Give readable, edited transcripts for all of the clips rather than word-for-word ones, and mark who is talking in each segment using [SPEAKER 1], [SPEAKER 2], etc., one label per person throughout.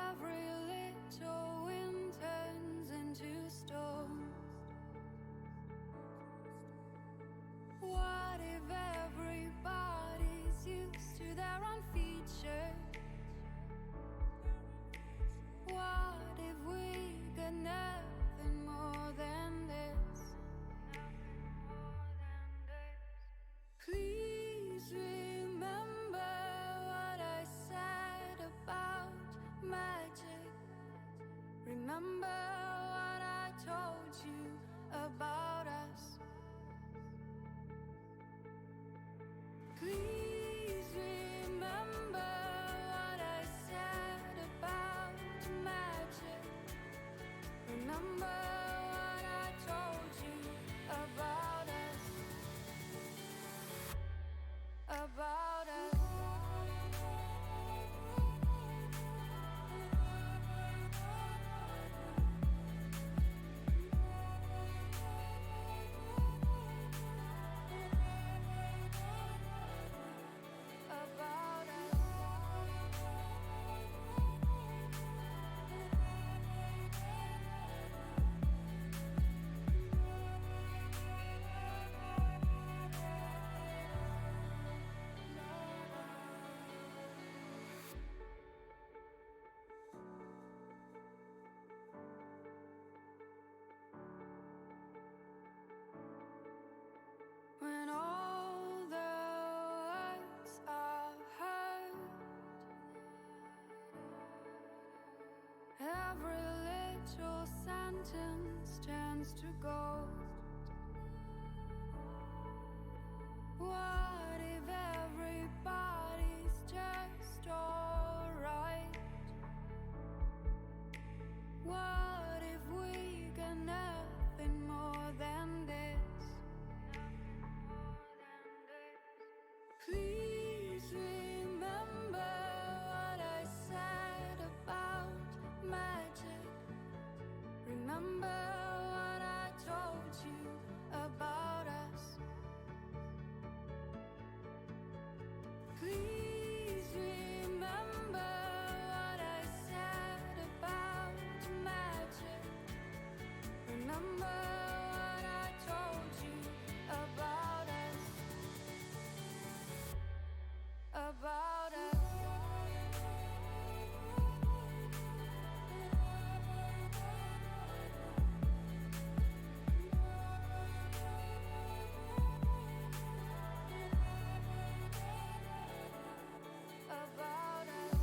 [SPEAKER 1] every little wind turns into storm? What if everybody's used to their own features? What if we got nothing more than this? Please remember what I said about magic. Remember what I told you about us. Please remember what I said about magic. Remember what I told you about us. About us. About us. When all the words are heard, every little sentence turns to gold. What if everybody's just alright? What if we got nothing more than this? Please remember what I said about magic. Remember what I told you about us. Please remember what I said about magic. Remember what I told you about us. About us. About us.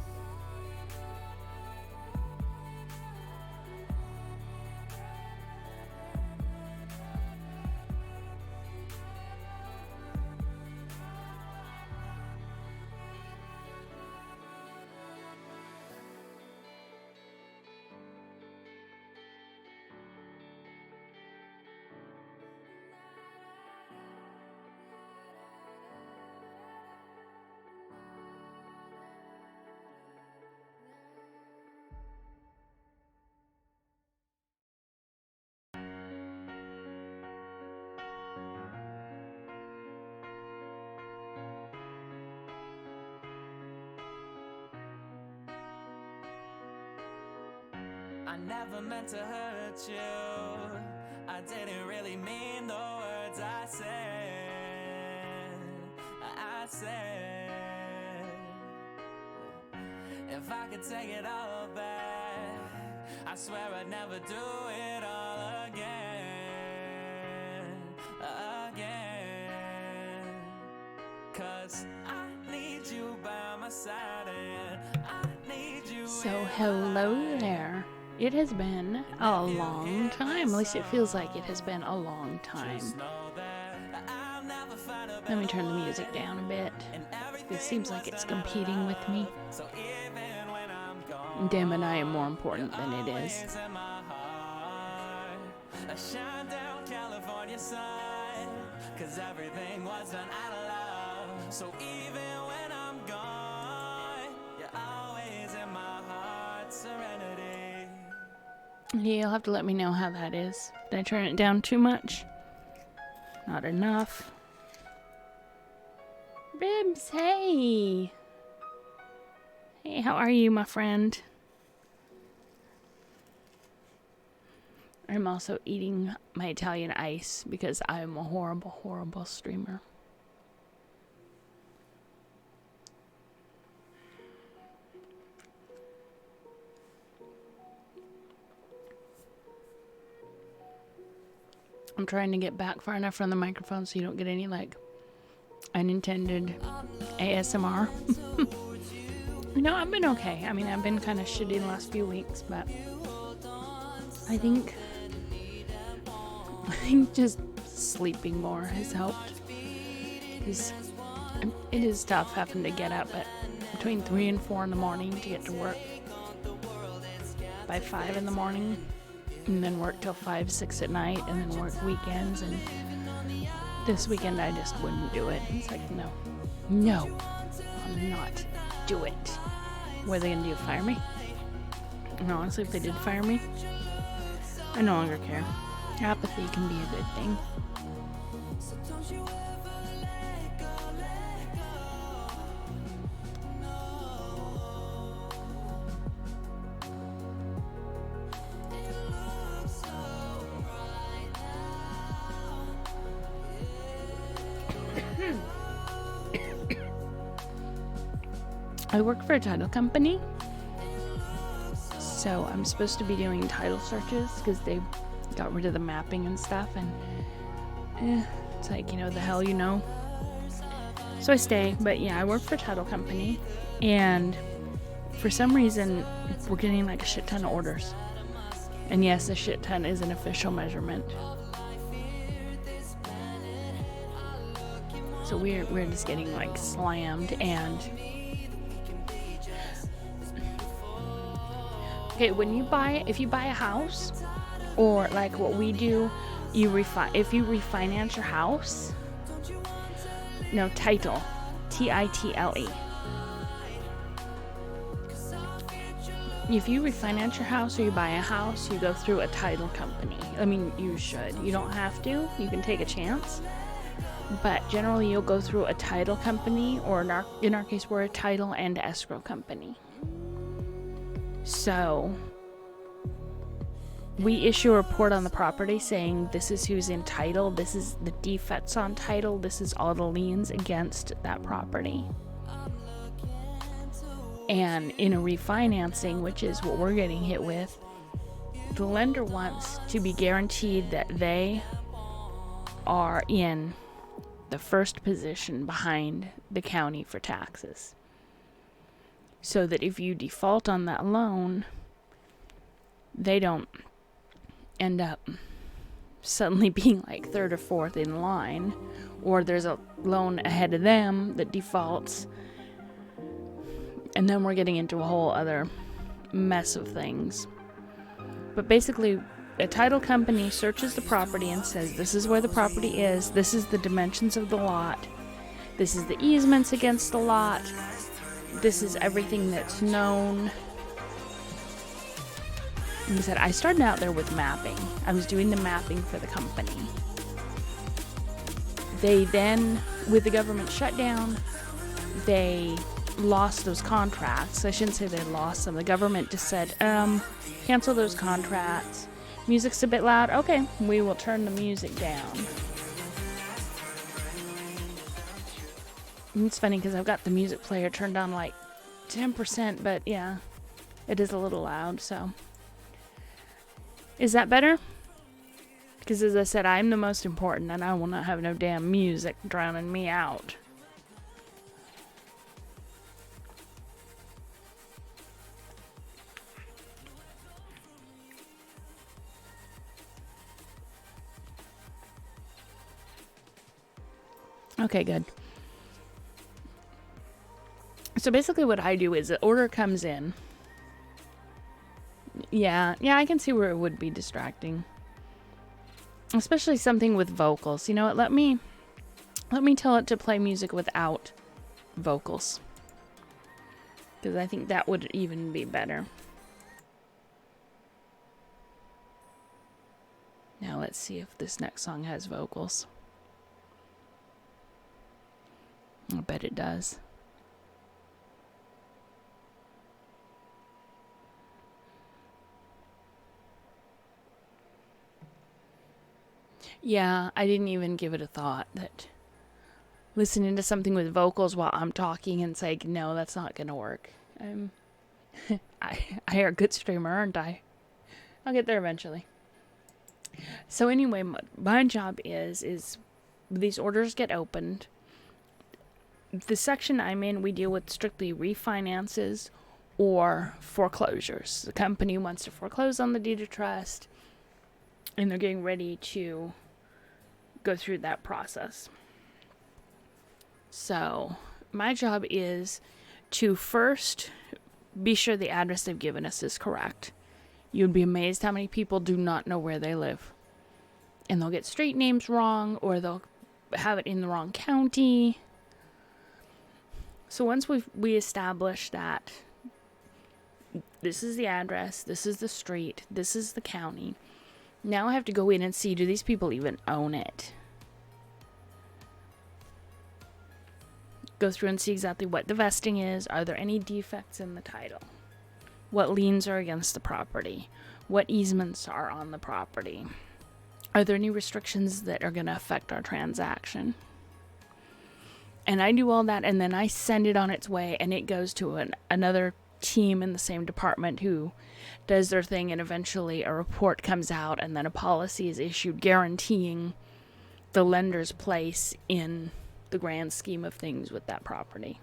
[SPEAKER 2] I never meant to hurt you. I didn't really mean the words I said. I said, if I could take it all back, I swear I'd never do it all again. Again. 'Cause I need you by my side and I need you.
[SPEAKER 3] So hello there. It has been a long time. At least it feels like it has been a long time. Let me turn the music down a bit. It seems like it's competing with me. Damn it, I am more important than it is.
[SPEAKER 2] A shine down California sun, 'cause everything was done out of love. So even when I'm gone, you're always in my heart, serenity.
[SPEAKER 3] Yeah, you'll have to let me know how that is. Did I turn it down too much? Not enough. Ribs, hey! Hey, how are you, my friend? I'm also eating my Italian ice because I'm a horrible, horrible streamer. I'm trying to get back far enough from the microphone so you don't get any, like, unintended ASMR. I've been okay. I mean, I've been kind of shitty the last few weeks, but I think just sleeping more has helped. Because it is tough having to get up at between 3 and 4 in the morning to get to work by 5 in the morning, and then work till 5, 6 at night, and then work weekends. And this weekend I just wouldn't do it. It's like, no, I'll not do it. What are they gonna do, fire me? And honestly, if they did fire me, I no longer care. Apathy can be a good thing. I work for a title company, so I'm supposed to be doing title searches because they got rid of the mapping and stuff, and it's like, the hell So I stay, but yeah, I work for a title company, and for some reason we're getting like a shit ton of orders. And yes, a shit ton is an official measurement. So we're just getting like slammed. And okay, if you buy a house, or like what we do, if you refinance your house, title, Title. If you refinance your house or you buy a house, you go through a title company. I mean, you should. You don't have to. You can take a chance. But generally, you'll go through a title company, or in our case, we're a title and escrow company. So we issue a report on the property saying this is who's in title, this is the defects on title, this is all the liens against that property. And in a refinancing, which is what we're getting hit with, the lender wants to be guaranteed that they are in the first position behind the county for taxes. So that if you default on that loan, they don't end up suddenly being like third or fourth in line, or there's a loan ahead of them that defaults, and then we're getting into a whole other mess of things. But basically, a title company searches the property and says, this is where the property is, this is the dimensions of the lot, this is the easements against the lot, this is everything that's known. Like I said, I started out there with mapping. I was doing the mapping for the company. They then, with the government shutdown, they lost those contracts. I shouldn't say they lost them. The government just said, cancel those contracts. Music's a bit loud. Okay, we will turn the music down. And it's funny because I've got the music player turned on like 10%, but yeah, it is a little loud, so. Is that better? Because as I said, I'm the most important, and I will not have no damn music drowning me out. Okay, good. So basically what I do is the order comes in. Yeah, I can see where it would be distracting. Especially something with vocals. You know what, let me tell it to play music without vocals. Because I think that would even be better. Now let's see if this next song has vocals. I bet it does. Yeah, I didn't even give it a thought that listening to something with vocals while I'm talking and saying, no, that's not going to work. I are a good streamer, aren't I? I'll get there eventually. So anyway, my job is these orders get opened. The section I'm in, we deal with strictly refinances or foreclosures. The company wants to foreclose on the deed of trust, and they're getting ready to go through that process. So my job is to first be sure the address they've given us is correct. You'd be amazed how many people do not know where they live. And they'll get street names wrong, or they'll have it in the wrong county. So once we establish that this is the address, this is the street, this is the county, now I have to go in and see, do these people even own it? Go through and see exactly what the vesting is. Are there any defects in the title? What liens are against the property? What easements are on the property? Are there any restrictions that are going to affect our transaction? And I do all that, and then I send it on its way, and it goes to another team in the same department who does their thing, and eventually a report comes out, and then a policy is issued guaranteeing the lender's place in the grand scheme of things with that property.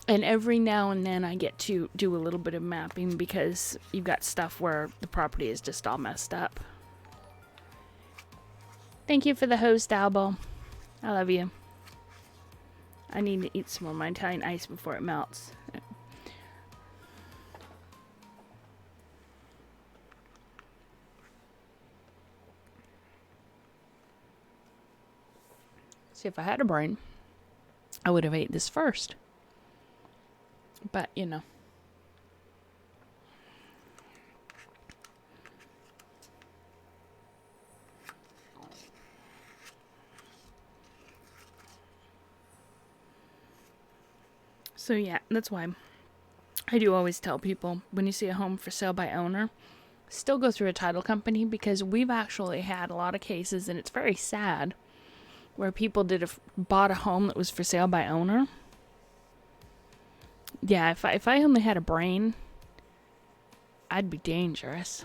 [SPEAKER 3] And every now and then I get to do a little bit of mapping, because you've got stuff where the property is just all messed up. Thank you for the host, Albo. I love you. I need to eat some more of my Italian ice before it melts. See, if I had a brain, I would have ate this first. But, you know. So, yeah, that's why I do always tell people, when you see a home for sale by owner, still go through a title company, because we've actually had a lot of cases, and it's very sad, where people bought a home that was for sale by owner. Yeah, if I only had a brain, I'd be dangerous.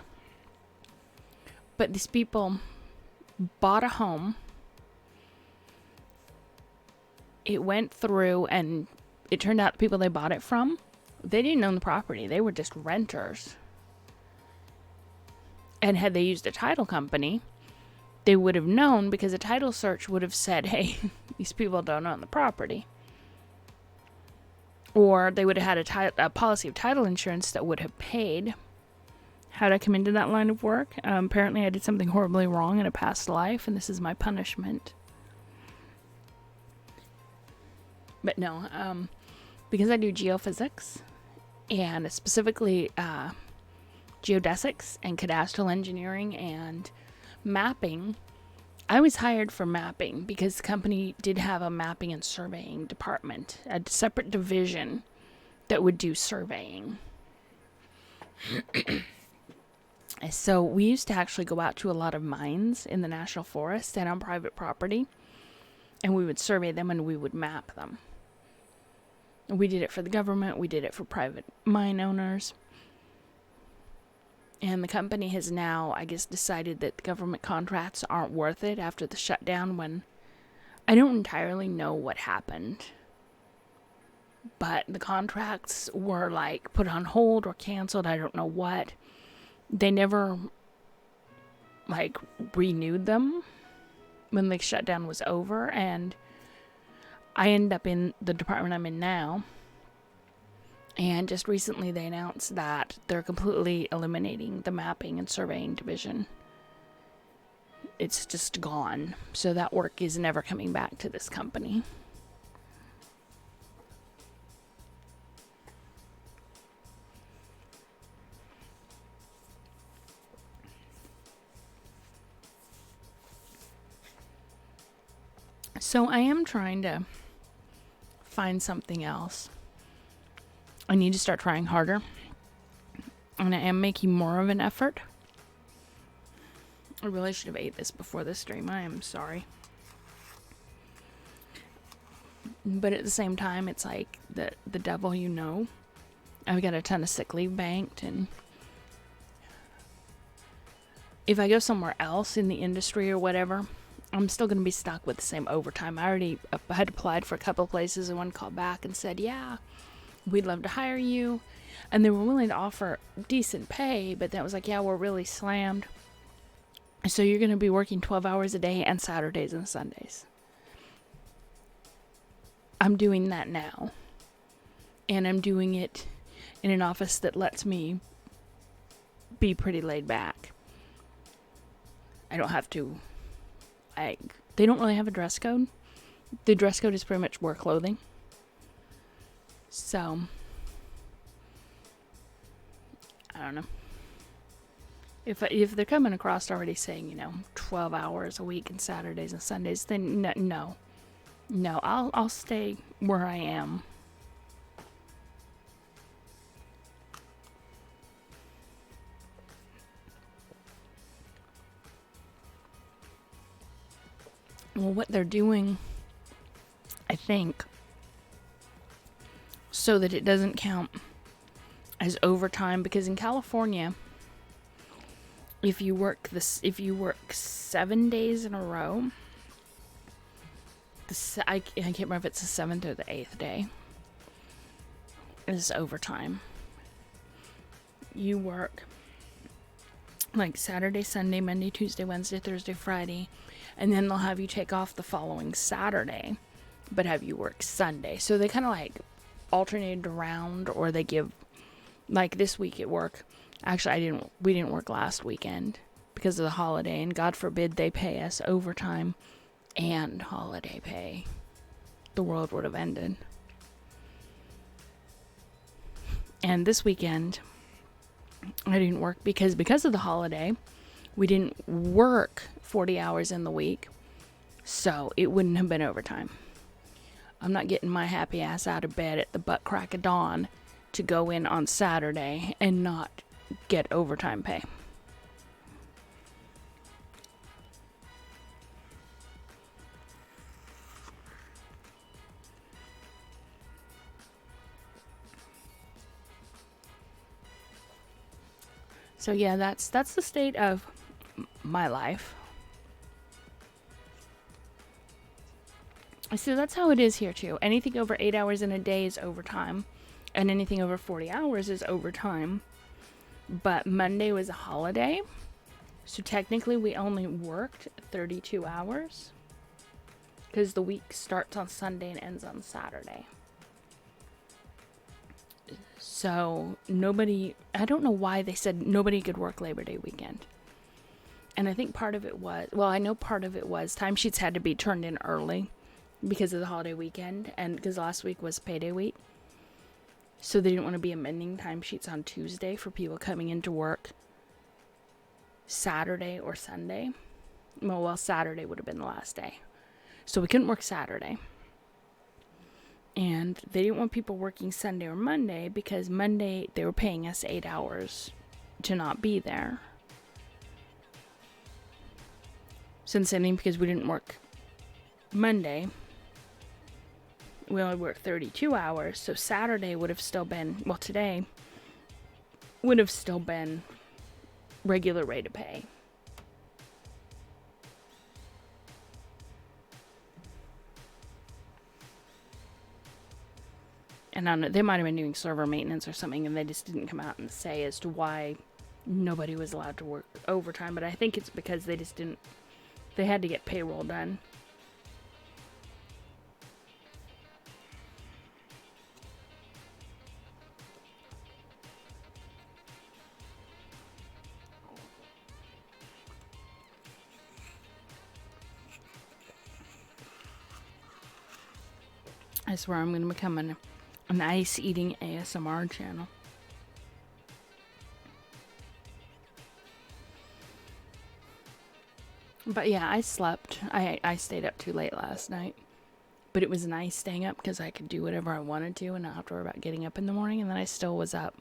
[SPEAKER 3] But these people bought a home. It went through, and it turned out the people they bought it from, they didn't own the property. They were just renters. And had they used a title company, they would have known, because a title search would have said, hey, these people don't own the property. Or they would have had a policy of title insurance that would have paid. How did I come into that line of work? Apparently I did something horribly wrong in a past life, and this is my punishment. But no, because I do geophysics, and specifically geodesics and cadastral engineering and mapping, I was hired for mapping because the company did have a mapping and surveying department, a separate division that would do surveying. So we used to actually go out to a lot of mines in the national forest and on private property, and we would survey them and we would map them. We did it for the government, we did it for private mine owners. And the company has now, I guess, decided that the government contracts aren't worth it after the shutdown, when I don't entirely know what happened. But the contracts were like put on hold or canceled, I don't know what. They never like renewed them when the shutdown was over, and I ended up in the department I'm in now. And just recently they announced that they're completely eliminating the mapping and surveying division. It's just gone. So that work is never coming back to this company. So I am trying to find something else. I need to start trying harder, and I am making more of an effort. I really should have ate this before the stream. I am sorry. But at the same time, it's like the devil, you know. I've got a ton of sick leave banked, and if I go somewhere else in the industry or whatever, I'm still going to be stuck with the same overtime. I had applied for a couple of places, and one called back and said, yeah, we'd love to hire you. And they were willing to offer decent pay, but that was like, yeah, we're really slammed. So you're going to be working 12 hours a day and Saturdays and Sundays. I'm doing that now. And I'm doing it in an office that lets me be pretty laid back. I don't have to. They don't really have a dress code. The dress code is pretty much work clothing. So, I don't know. If they're coming across already saying, 12 hours a week and Saturdays and Sundays, then no. No, I'll stay where I am. Well, what they're doing, I think, so that it doesn't count as overtime, because in California, if you work 7 days in a row, I can't remember if it's the 7th or the 8th day, is overtime. You work like Saturday, Sunday, Monday, Tuesday, Wednesday, Thursday, Friday, and then they'll have you take off the following Saturday, but have you work Sunday. So they kind of like alternated around, or they give, like this week at work, actually we didn't work last weekend because of the holiday, and God forbid they pay us overtime and holiday pay. The world would have ended. And this weekend, I didn't work because of the holiday, we didn't work 40 hours in the week, so it wouldn't have been overtime. I'm not getting my happy ass out of bed at the butt crack of dawn to go in on Saturday and not get overtime pay. So yeah, that's the state of my life. So that's how it is here too. Anything over 8 hours in a day is overtime, and anything over 40 hours is overtime. But Monday was a holiday, so technically we only worked 32 hours because the week starts on Sunday and ends on Saturday. So I don't know why they said nobody could work Labor Day weekend. And I think part of it was, I know part of it was timesheets had to be turned in early because of the holiday weekend, and because last week was payday week. So they didn't want to be amending timesheets on Tuesday for people coming into work Saturday or Sunday. Well, Saturday would have been the last day. So we couldn't work Saturday. And they didn't want people working Sunday or Monday because Monday they were paying us 8 hours to not be there. So the same thing, because we didn't work Monday, we only worked 32 hours. So Saturday would have still been, today would have still been regular rate of pay. And I don't know, they might have been doing server maintenance or something, and they just didn't come out and say as to why nobody was allowed to work overtime. But I think it's because they had to get payroll done. I swear I'm going to become an ice eating ASMR channel. But yeah, I slept. I stayed up too late last night. But it was nice staying up because I could do whatever I wanted to and not have to worry about getting up in the morning. And then I still was up.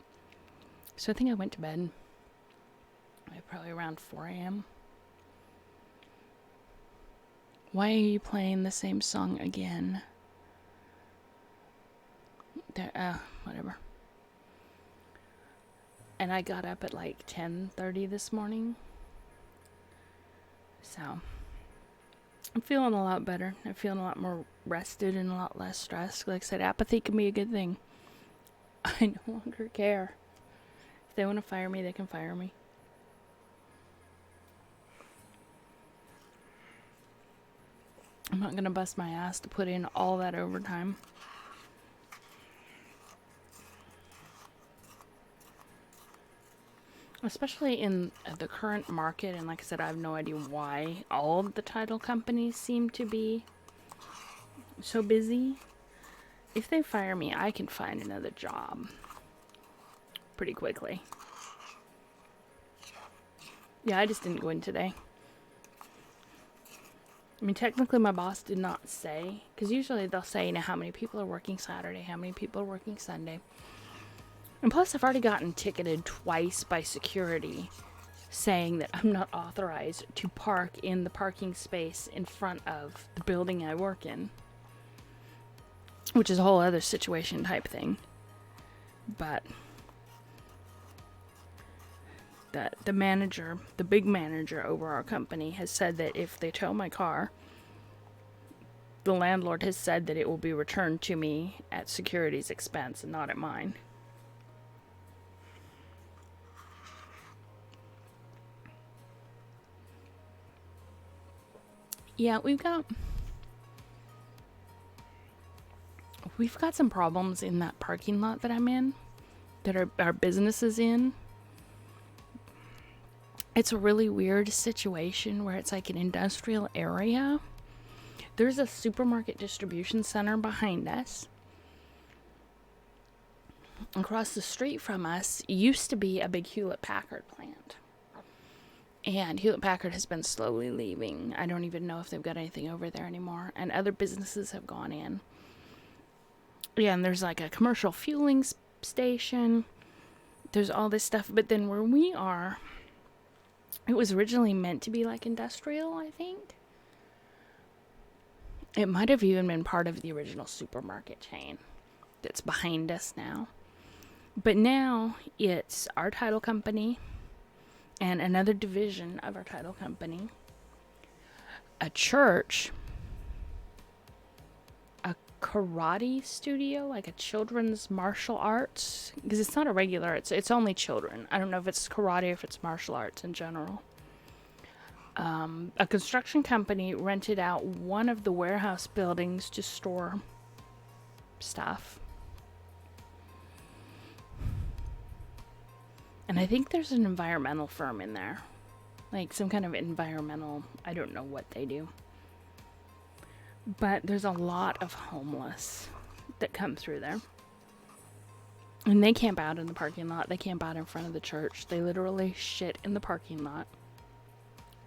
[SPEAKER 3] So I think I went to bed probably around 4 a.m. Why are you playing the same song again? Whatever. And I got up at like 10:30 this morning. So, I'm feeling a lot better. I'm feeling a lot more rested and a lot less stressed. Like I said, apathy can be a good thing. I no longer care. If they want to fire me, they can fire me. I'm not going to bust my ass to put in all that overtime. Especially in the current market, and like I said, I have no idea why all of the title companies seem to be so busy. If they fire me, I can find another job pretty quickly. Yeah, I just didn't go in today. I mean, technically my boss did not say, because usually they'll say, you know, how many people are working Saturday, how many people are working Sunday. And plus, I've already gotten ticketed twice by security saying that I'm not authorized to park in the parking space in front of the building I work in. Which is a whole other situation type thing. But the manager, the big manager over our company, has said that if they tow my car, the landlord has said that it will be returned to me at security's expense and not at mine. Yeah, we've got some problems in that parking lot that I'm in, that our business is in. It's a really weird situation where it's like an industrial area. There's a supermarket distribution center behind us. Across the street from us used to be a big Hewlett-Packard plant. And Hewlett-Packard has been slowly leaving. I don't even know if they've got anything over there anymore. And other businesses have gone in. Yeah, and there's like a commercial fueling station. There's all this stuff. But then where we are, it was originally meant to be like industrial, I think. It might have even been part of the original supermarket chain that's behind us now. But now it's our title company and another division of our title company, a church, a karate studio, like a children's martial arts, because it's not a regular, it's only children. I don't know if it's karate or if it's martial arts in general. A construction company rented out one of the warehouse buildings to store stuff. And I think there's an environmental firm in there. Like some kind of environmental, I don't know what they do. But there's a lot of homeless that come through there. And they camp out in the parking lot. They camp out in front of the church. They literally shit in the parking lot.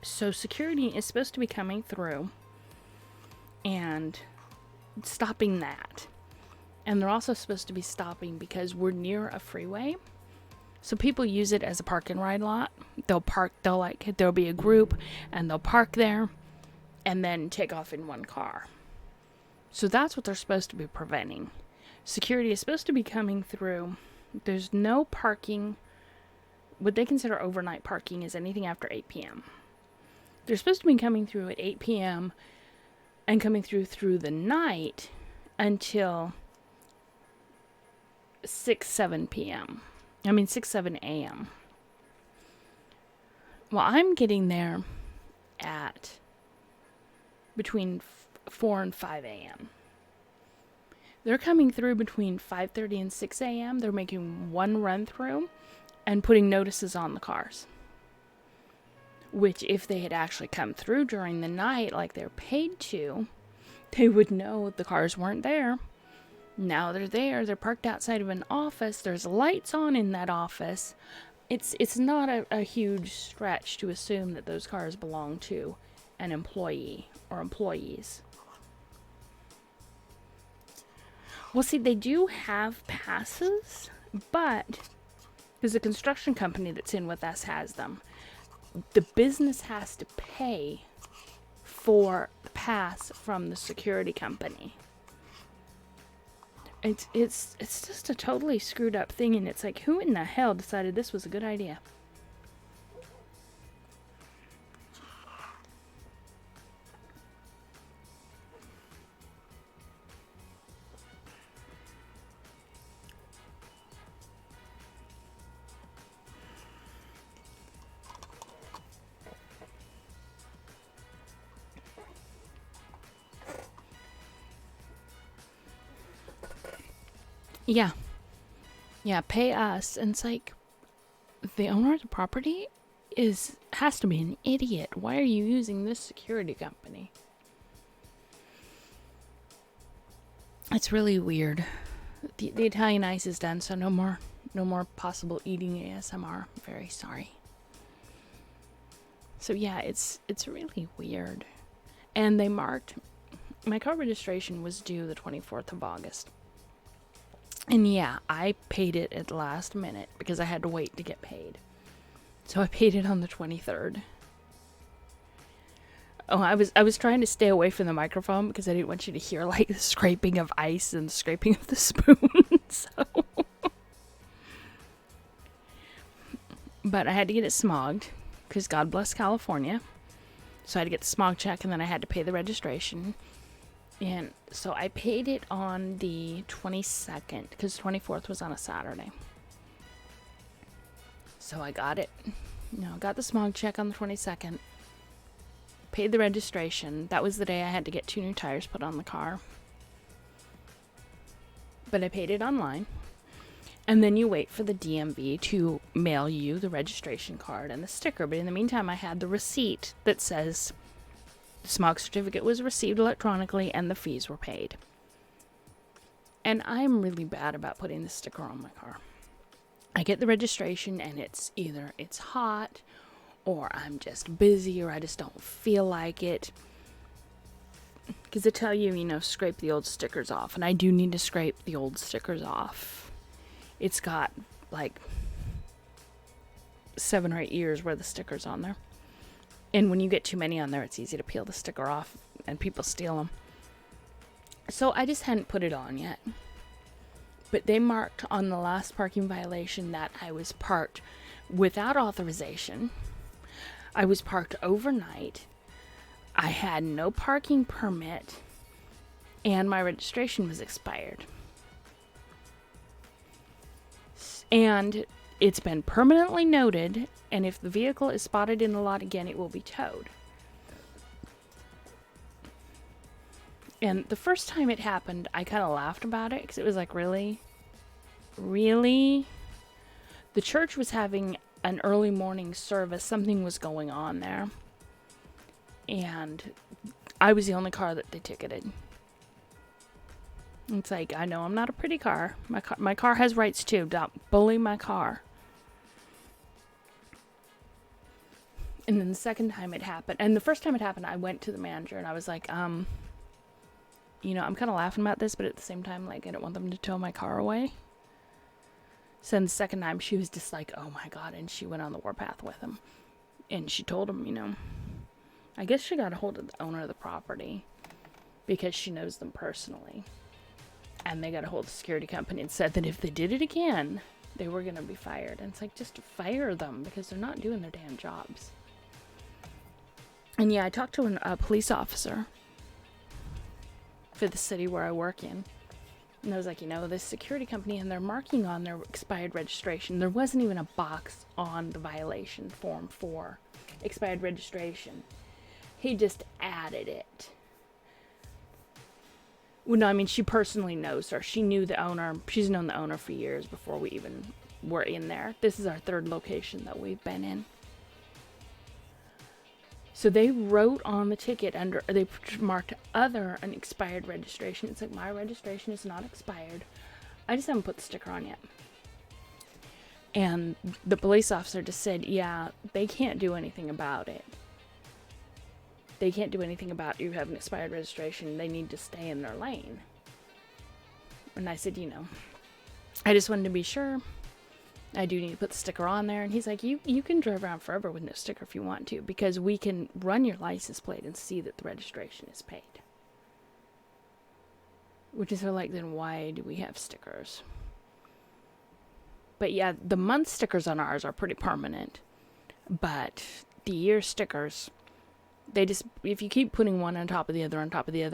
[SPEAKER 3] So security is supposed to be coming through and stopping that. And they're also supposed to be stopping because we're near a freeway. So people use it as a park and ride lot. There'll be a group and they'll park there and then take off in one car. So that's what they're supposed to be preventing. Security is supposed to be coming through. There's no parking. What they consider overnight parking is anything after 8 p.m. They're supposed to be coming through at 8 p.m. and coming through the night until 7 p.m. 7 a.m. Well, I'm getting there at between 4 and 5 a.m. They're coming through between 5:30 and 6 a.m. They're making one run through and putting notices on the cars. Which, if they had actually come through during the night like they're paid to, they would know the cars weren't there. Now they're there. They're parked outside of an office. There's lights on in that office. It's not a huge stretch to assume that those cars belong to an employee or employees. Well, see, they do have passes, but because the construction company that's in with us has them, the business has to pay for the pass from the security company. It's just a totally screwed up thing, and it's like, who in the hell decided this was a good idea? Yeah. Yeah, pay us. And it's like, the owner of the property has to be an idiot. Why are you using this security company? It's really weird. The Italian ice is done, so no more possible eating ASMR. Very sorry. So yeah, it's really weird. And they marked, my car registration was due the 24th of August. And yeah, I paid it at the last minute because I had to wait to get paid. So I paid it on the 23rd. Oh, I was trying to stay away from the microphone because I didn't want you to hear like the scraping of ice and the scraping of the spoon. But I had to get it smogged because God bless California. So I had to get the smog check, and then I had to pay the registration. And so I paid it on the 22nd because 24th was on a Saturday. So I got it. Got the smog check on the 22nd. Paid the registration. That was the day I had to get 2 new tires put on the car. But I paid it online. And then you wait for the DMV to mail you the registration card and the sticker. But in the meantime, I had the receipt that says the smog certificate was received electronically and the fees were paid. And I'm really bad about putting the sticker on my car. I get the registration and it's either it's hot or I'm just busy or I just don't feel like it. Because they tell you, scrape the old stickers off. And I do need to scrape the old stickers off. It's got like 7 or 8 years worth of stickers on there. And when you get too many on there, it's easy to peel the sticker off and people steal them. So I just hadn't put it on yet. But they marked on the last parking violation that I was parked without authorization. I was parked overnight. I had no parking permit. And my registration was expired. And it's been permanently noted, and if the vehicle is spotted in the lot again, it will be towed. And the first time it happened, I kind of laughed about it, because it was like, really? Really? The church was having an early morning service. Something was going on there. And I was the only car that they ticketed. It's like, I know I'm not a pretty car. My car has rights too. Don't bully my car. And then the second time it happened, and the first time it happened, I went to the manager and I was like, I'm kind of laughing about this, but at the same time, like, I don't want them to tow my car away. So then the second time, she was just like, oh my God, and she went on the warpath with him. And she told him, I guess she got a hold of the owner of the property because she knows them personally. And they got a hold of the security company and said that if they did it again, they were going to be fired. And it's like, just fire them because they're not doing their damn jobs. And yeah, I talked to a police officer for the city where I work in. And I was like, this security company, and they're marking on their expired registration. There wasn't even a box on the violation form for expired registration. He just added it. Well, no, I mean, she personally knows her. She knew the owner. She's known the owner for years before we even were in there. This is our 3rd location that we've been in. So they wrote on the ticket they marked other unexpired registration. It's like, my registration is not expired. I just haven't put the sticker on yet. And the police officer just said, yeah, they can't do anything about it. They can't do anything about you having expired registration. They need to stay in their lane. And I said, I just wanted to be sure. I do need to put the sticker on there. And he's like, you can drive around forever with no sticker if you want to, because we can run your license plate and see that the registration is paid. Which is like, then why do we have stickers? But yeah, the month stickers on ours are pretty permanent. But the year stickers, they just, if you keep putting one on top of the other,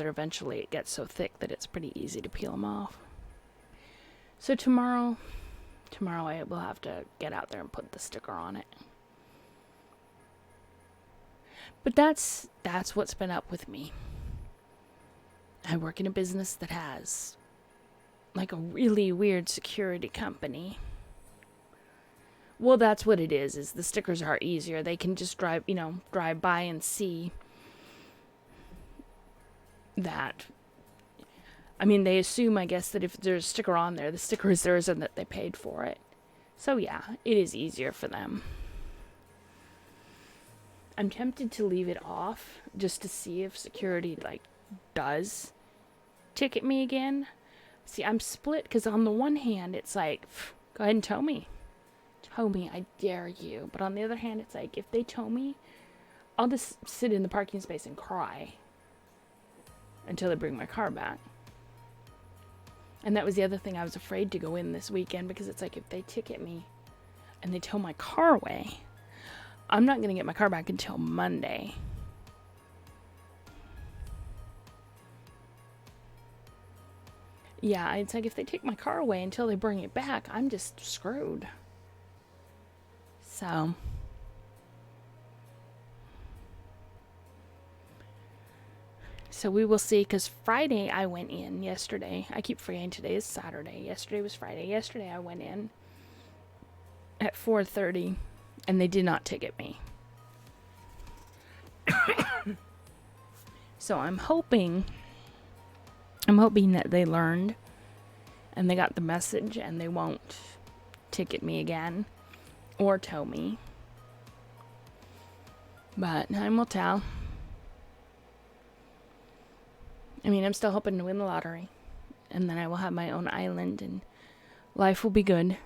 [SPEAKER 3] eventually it gets so thick that it's pretty easy to peel them off. So tomorrow I will have to get out there and put the sticker on it. But that's what's been up with me. I work in a business that has like a really weird security company. Well, that's what it is the stickers are easier. They can just drive by and see that. I mean, they assume, I guess, that if there's a sticker on there, the sticker is theirs and that they paid for it. So yeah, it is easier for them. I'm tempted to leave it off just to see if security, does ticket me again. See, I'm split, because on the one hand, it's like, go ahead and tow me. Tow me, I dare you. But on the other hand, it's like, if they tow me, I'll just sit in the parking space and cry until they bring my car back. And that was the other thing. I was afraid to go in this weekend, because it's like, if they ticket me and they tow my car away, I'm not going to get my car back until Monday. Yeah, it's like, if they take my car away until they bring it back, I'm just screwed. So we will see, because Friday I went in yesterday. I keep forgetting today is Saturday. Yesterday was Friday. Yesterday I went in at 4:30, and they did not ticket me. So I'm hoping that they learned and they got the message and they won't ticket me again or tow me. But time will tell. I mean, I'm still hoping to win the lottery, and then I will have my own island and life will be good.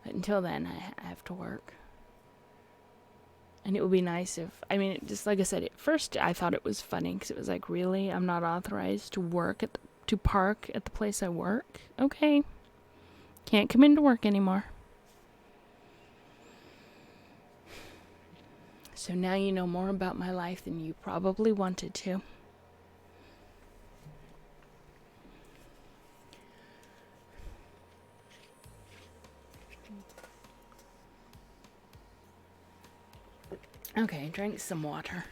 [SPEAKER 3] But until then, I have to work. And it would be nice if, just like I said, at first I thought it was funny, because it was like, really? I'm not authorized to park at the place I work? Okay. Can't come into work anymore. So now you know more about my life than you probably wanted to. Okay, drank some water.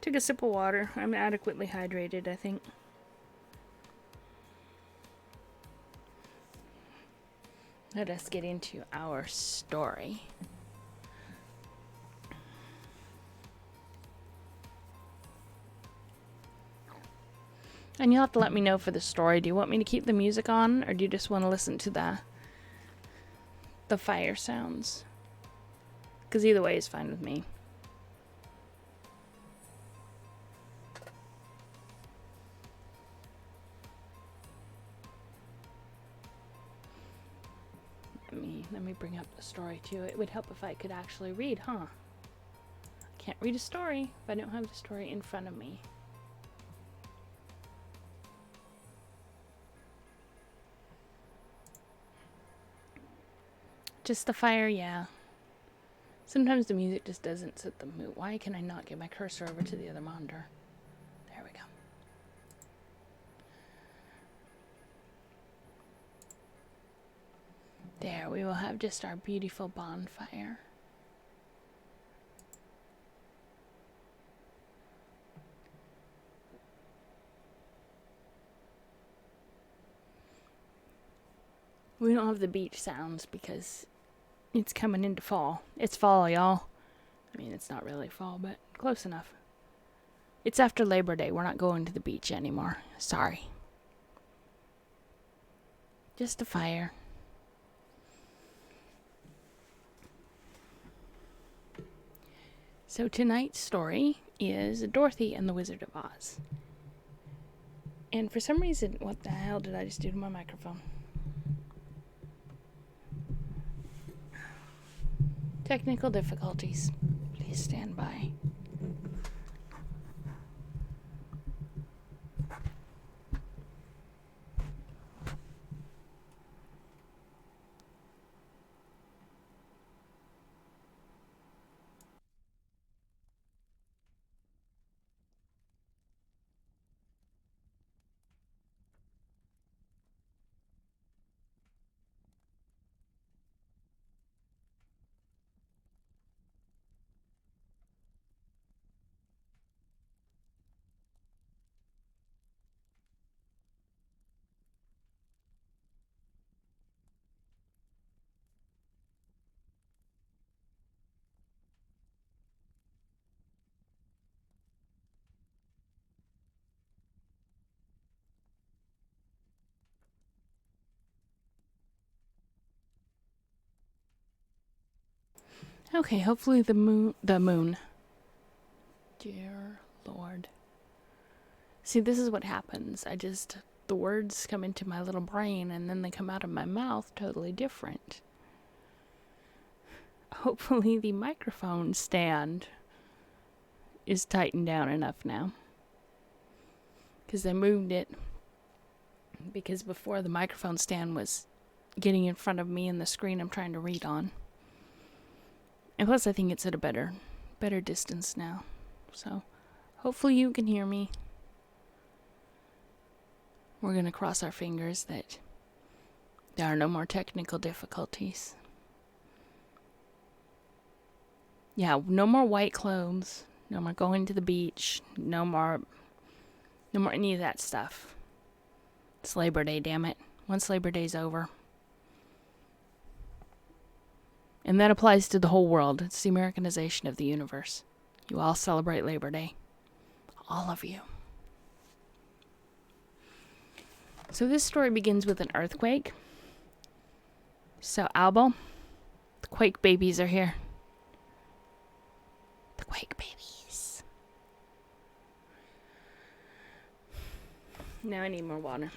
[SPEAKER 3] Took a sip of water. I'm adequately hydrated, I think. Let us get into our story. And you'll have to let me know for the story. Do you want me to keep the music on, or do you just want to listen to the fire sounds? Because either way is fine with me. Let me bring up the story too. It would help if I could actually read, huh? I can't read a story if I don't have the story in front of me. Just the fire, yeah. Sometimes the music just doesn't set the mood. Why can I not get my cursor over to the other monitor? There we go. There, we will have just our beautiful bonfire. We don't have the beach sounds because it's coming into fall. It's fall, y'all. I mean, it's not really fall, but close enough. It's after Labor Day. We're not going to the beach anymore. Sorry. Just a fire. So tonight's story is Dorothy and the Wizard of Oz. And for some reason, what the hell did I just do to my microphone? Technical difficulties. Please stand by. Okay, hopefully the moon. Dear Lord. See, this is what happens. The words come into my little brain and then they come out of my mouth totally different. Hopefully the microphone stand is tightened down enough now. Because I moved it. Because before the microphone stand was getting in front of me and the screen I'm trying to read on. And plus I think it's at a better distance now. So hopefully you can hear me. We're going to cross our fingers that there are no more technical difficulties. Yeah, no more white clothes. No more going to the beach. No more any of that stuff. It's Labor Day, damn it. Once Labor Day's over. And that applies to the whole world. It's the Americanization of the universe. You all celebrate Labor Day. All of you. So this story begins with an earthquake. So, Albo, the quake babies are here. The quake babies. Now I need more water.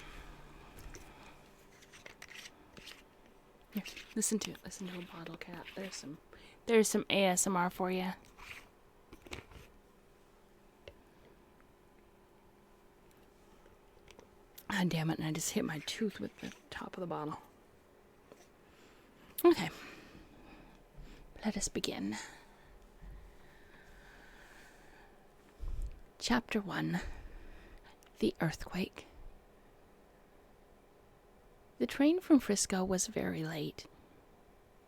[SPEAKER 3] Here, listen to it. Listen to a bottle cap. There's some ASMR for you. Ah, damn it, and I just hit my tooth with the top of the bottle. Okay. Let us begin. Chapter 1. The Earthquake. The train from Frisco was very late.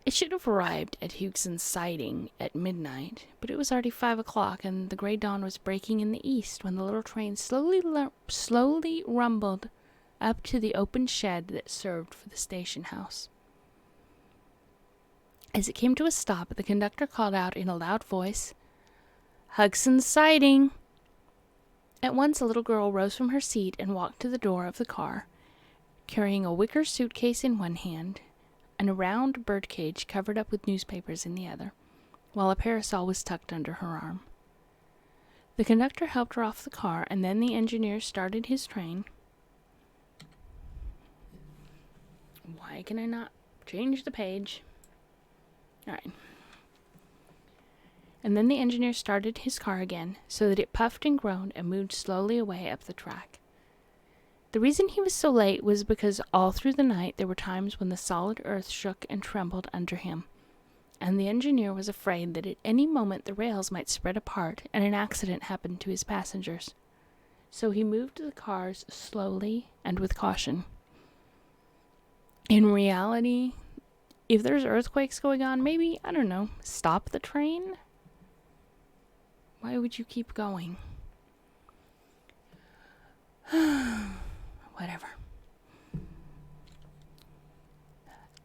[SPEAKER 3] It should have arrived at Hugheson's siding at midnight, but it was already 5 o'clock, and the gray dawn was breaking in the east when the little train slowly rumbled up to the open shed that served for the station house. As it came to a stop, the conductor called out in a loud voice, "Hugson's siding!" At once a little girl rose from her seat and walked to the door of the car, carrying a wicker suitcase in one hand and a round birdcage covered up with newspapers in the other, while a parasol was tucked under her arm. The conductor helped her off the car, and then the engineer started his train. Why can I not change the page? All right. And then the engineer started his car again, so that it puffed and groaned and moved slowly away up the track. The reason he was so late was because all through the night there were times when the solid earth shook and trembled under him, and the engineer was afraid that at any moment the rails might spread apart and an accident happen to his passengers. So he moved the cars slowly and with caution. In reality, if there's earthquakes going on, maybe, I don't know, stop the train? Why would you keep going? Whatever.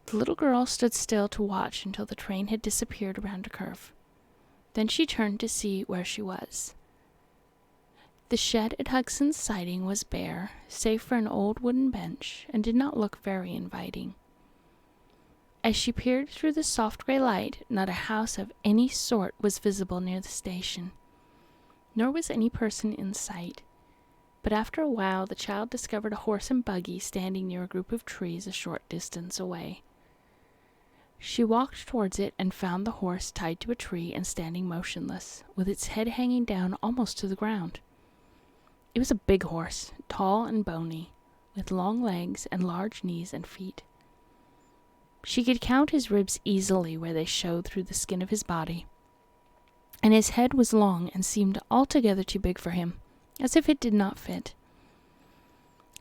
[SPEAKER 3] The little girl stood still to watch until the train had disappeared around a curve. Then she turned to see where she was. The shed at Hugson's siding was bare, save for an old wooden bench, and did not look very inviting. As she peered through the soft gray light, not a house of any sort was visible near the station, nor was any person in sight. But after a while the child discovered a horse and buggy standing near a group of trees a short distance away. She walked towards it and found the horse tied to a tree and standing motionless, with its head hanging down almost to the ground. It was a big horse, tall and bony, with long legs and large knees and feet. She could count his ribs easily where they showed through the skin of his body, and his head was long and seemed altogether too big for him, as if it did not fit.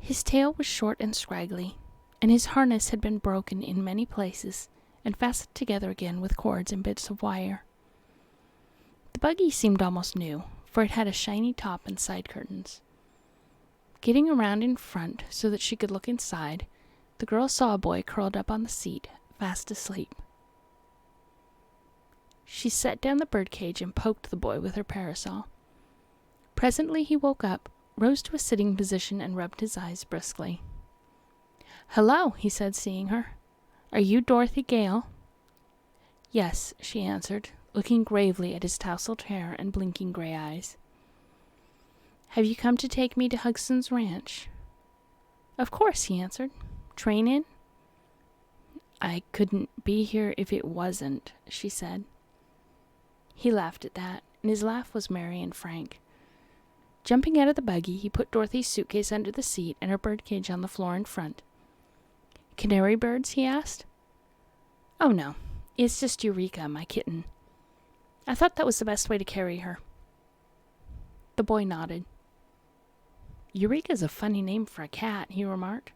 [SPEAKER 3] His tail was short and scraggly, and his harness had been broken in many places and fastened together again with cords and bits of wire. The buggy seemed almost new, for it had a shiny top and side curtains. Getting around in front so that she could look inside, the girl saw a boy curled up on the seat, fast asleep. She set down the birdcage and poked the boy with her parasol. Presently he woke up, rose to a sitting position, and rubbed his eyes briskly. "Hello," he said, seeing her. "Are you Dorothy Gale?" "Yes," she answered, looking gravely at his tousled hair and blinking gray eyes. "Have you come to take me to Hugson's ranch?" "Of course," he answered. "Train in?" "I couldn't be here if it wasn't," she said. He laughed at that, and his laugh was merry and frank. Jumping out of the buggy, he put Dorothy's suitcase under the seat and her birdcage on the floor in front. "Canary birds?" he asked. "Oh, no. It's just Eureka, my kitten. I thought that was the best way to carry her." The boy nodded. "Eureka's a funny name for a cat," he remarked.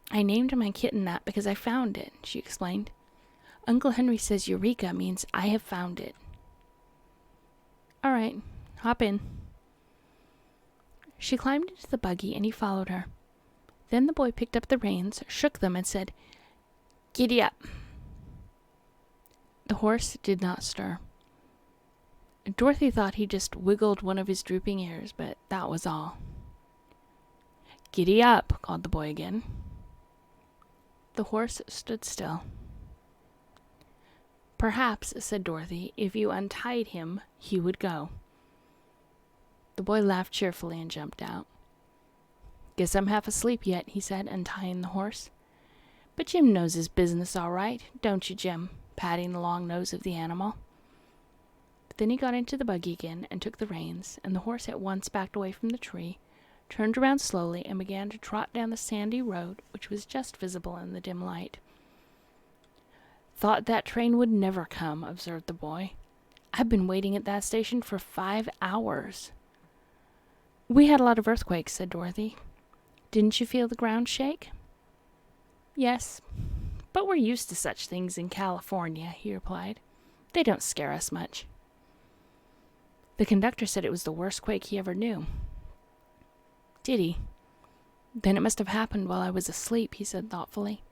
[SPEAKER 3] "I named my kitten that because I found it," she explained. "Uncle Henry says Eureka means I have found it." "All right, hop in." She climbed into the buggy and he followed her. Then the boy picked up the reins, shook them, and said, "Giddy up." The horse did not stir. Dorothy thought he just wiggled one of his drooping ears, but that was all. "Giddy up," called the boy again. The horse stood still. "Perhaps," said Dorothy, "if you untied him, he would go." The boy laughed cheerfully and jumped out. "Guess I'm half asleep yet," he said, untying the horse. "But Jim knows his business all right, don't you, Jim?" patting the long nose of the animal. But then he got into the buggy again and took the reins, and the horse at once backed away from the tree, turned around slowly, and began to trot down the sandy road, which was just visible in the dim light. "Thought that train would never come," observed the boy. "I've been waiting at that station for 5 hours." "We had a lot of earthquakes," said Dorothy. "Didn't you feel the ground shake?" "Yes, but we're used to such things in California," he replied. "They don't scare us much." The conductor said it was the worst quake he ever knew. "Did he? Then it must have happened while I was asleep," he said thoughtfully.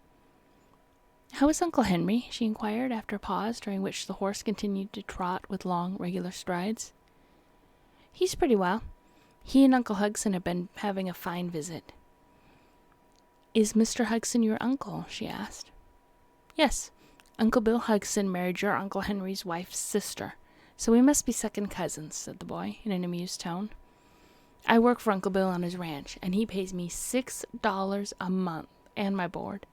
[SPEAKER 3] "How is Uncle Henry?" she inquired after a pause, during which the horse continued to trot with long, regular strides. "He's pretty well. He and Uncle Hugson have been having a fine visit." "Is Mr. Hugson your uncle?" she asked. "Yes. Uncle Bill Hugson married your Uncle Henry's wife's sister, so we must be second cousins," said the boy, in an amused tone. "I work for Uncle Bill on his ranch, and he pays me $6 a month, and my board."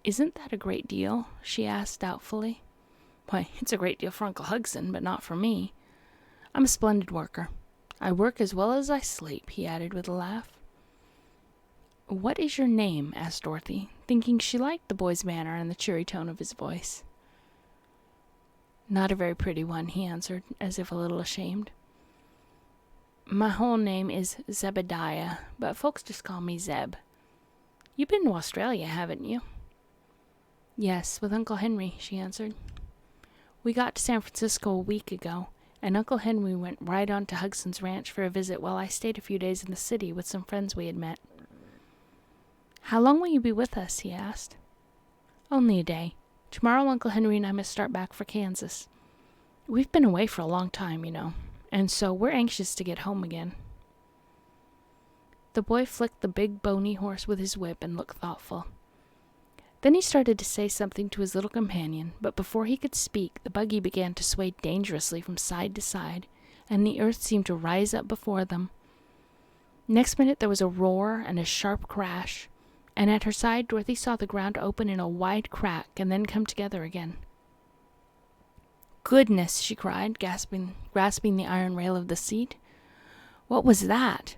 [SPEAKER 3] "Isn't that a great deal?" she asked doubtfully. "Why, it's a great deal for Uncle Hugson, but not for me. I'm a splendid worker. I work as well as I sleep," he added with a laugh. "What is your name?" asked Dorothy, thinking she liked the boy's manner and the cheery tone of his voice. "Not a very pretty one," he answered, as if a little ashamed. "My whole name is Zebediah, but folks just call me Zeb. You've been to Australia, haven't you?" "Yes, with Uncle Henry," she answered. "We got to San Francisco a week ago, and Uncle Henry went right on to Hugson's ranch for a visit while I stayed a few days in the city with some friends we had met." "How long will you be with us?" he asked. "Only a day. Tomorrow Uncle Henry and I must start back for Kansas. We've been away for a long time, you know, and so we're anxious to get home again." The boy flicked the big bony horse with his whip and looked thoughtful. Then he started to say something to his little companion, but before he could speak, the buggy began to sway dangerously from side to side, and the earth seemed to rise up before them. Next minute there was a roar and a sharp crash, and at her side Dorothy saw the ground open in a wide crack and then come together again. "Goodness," she cried, grasping the iron rail of the seat. "What was that?"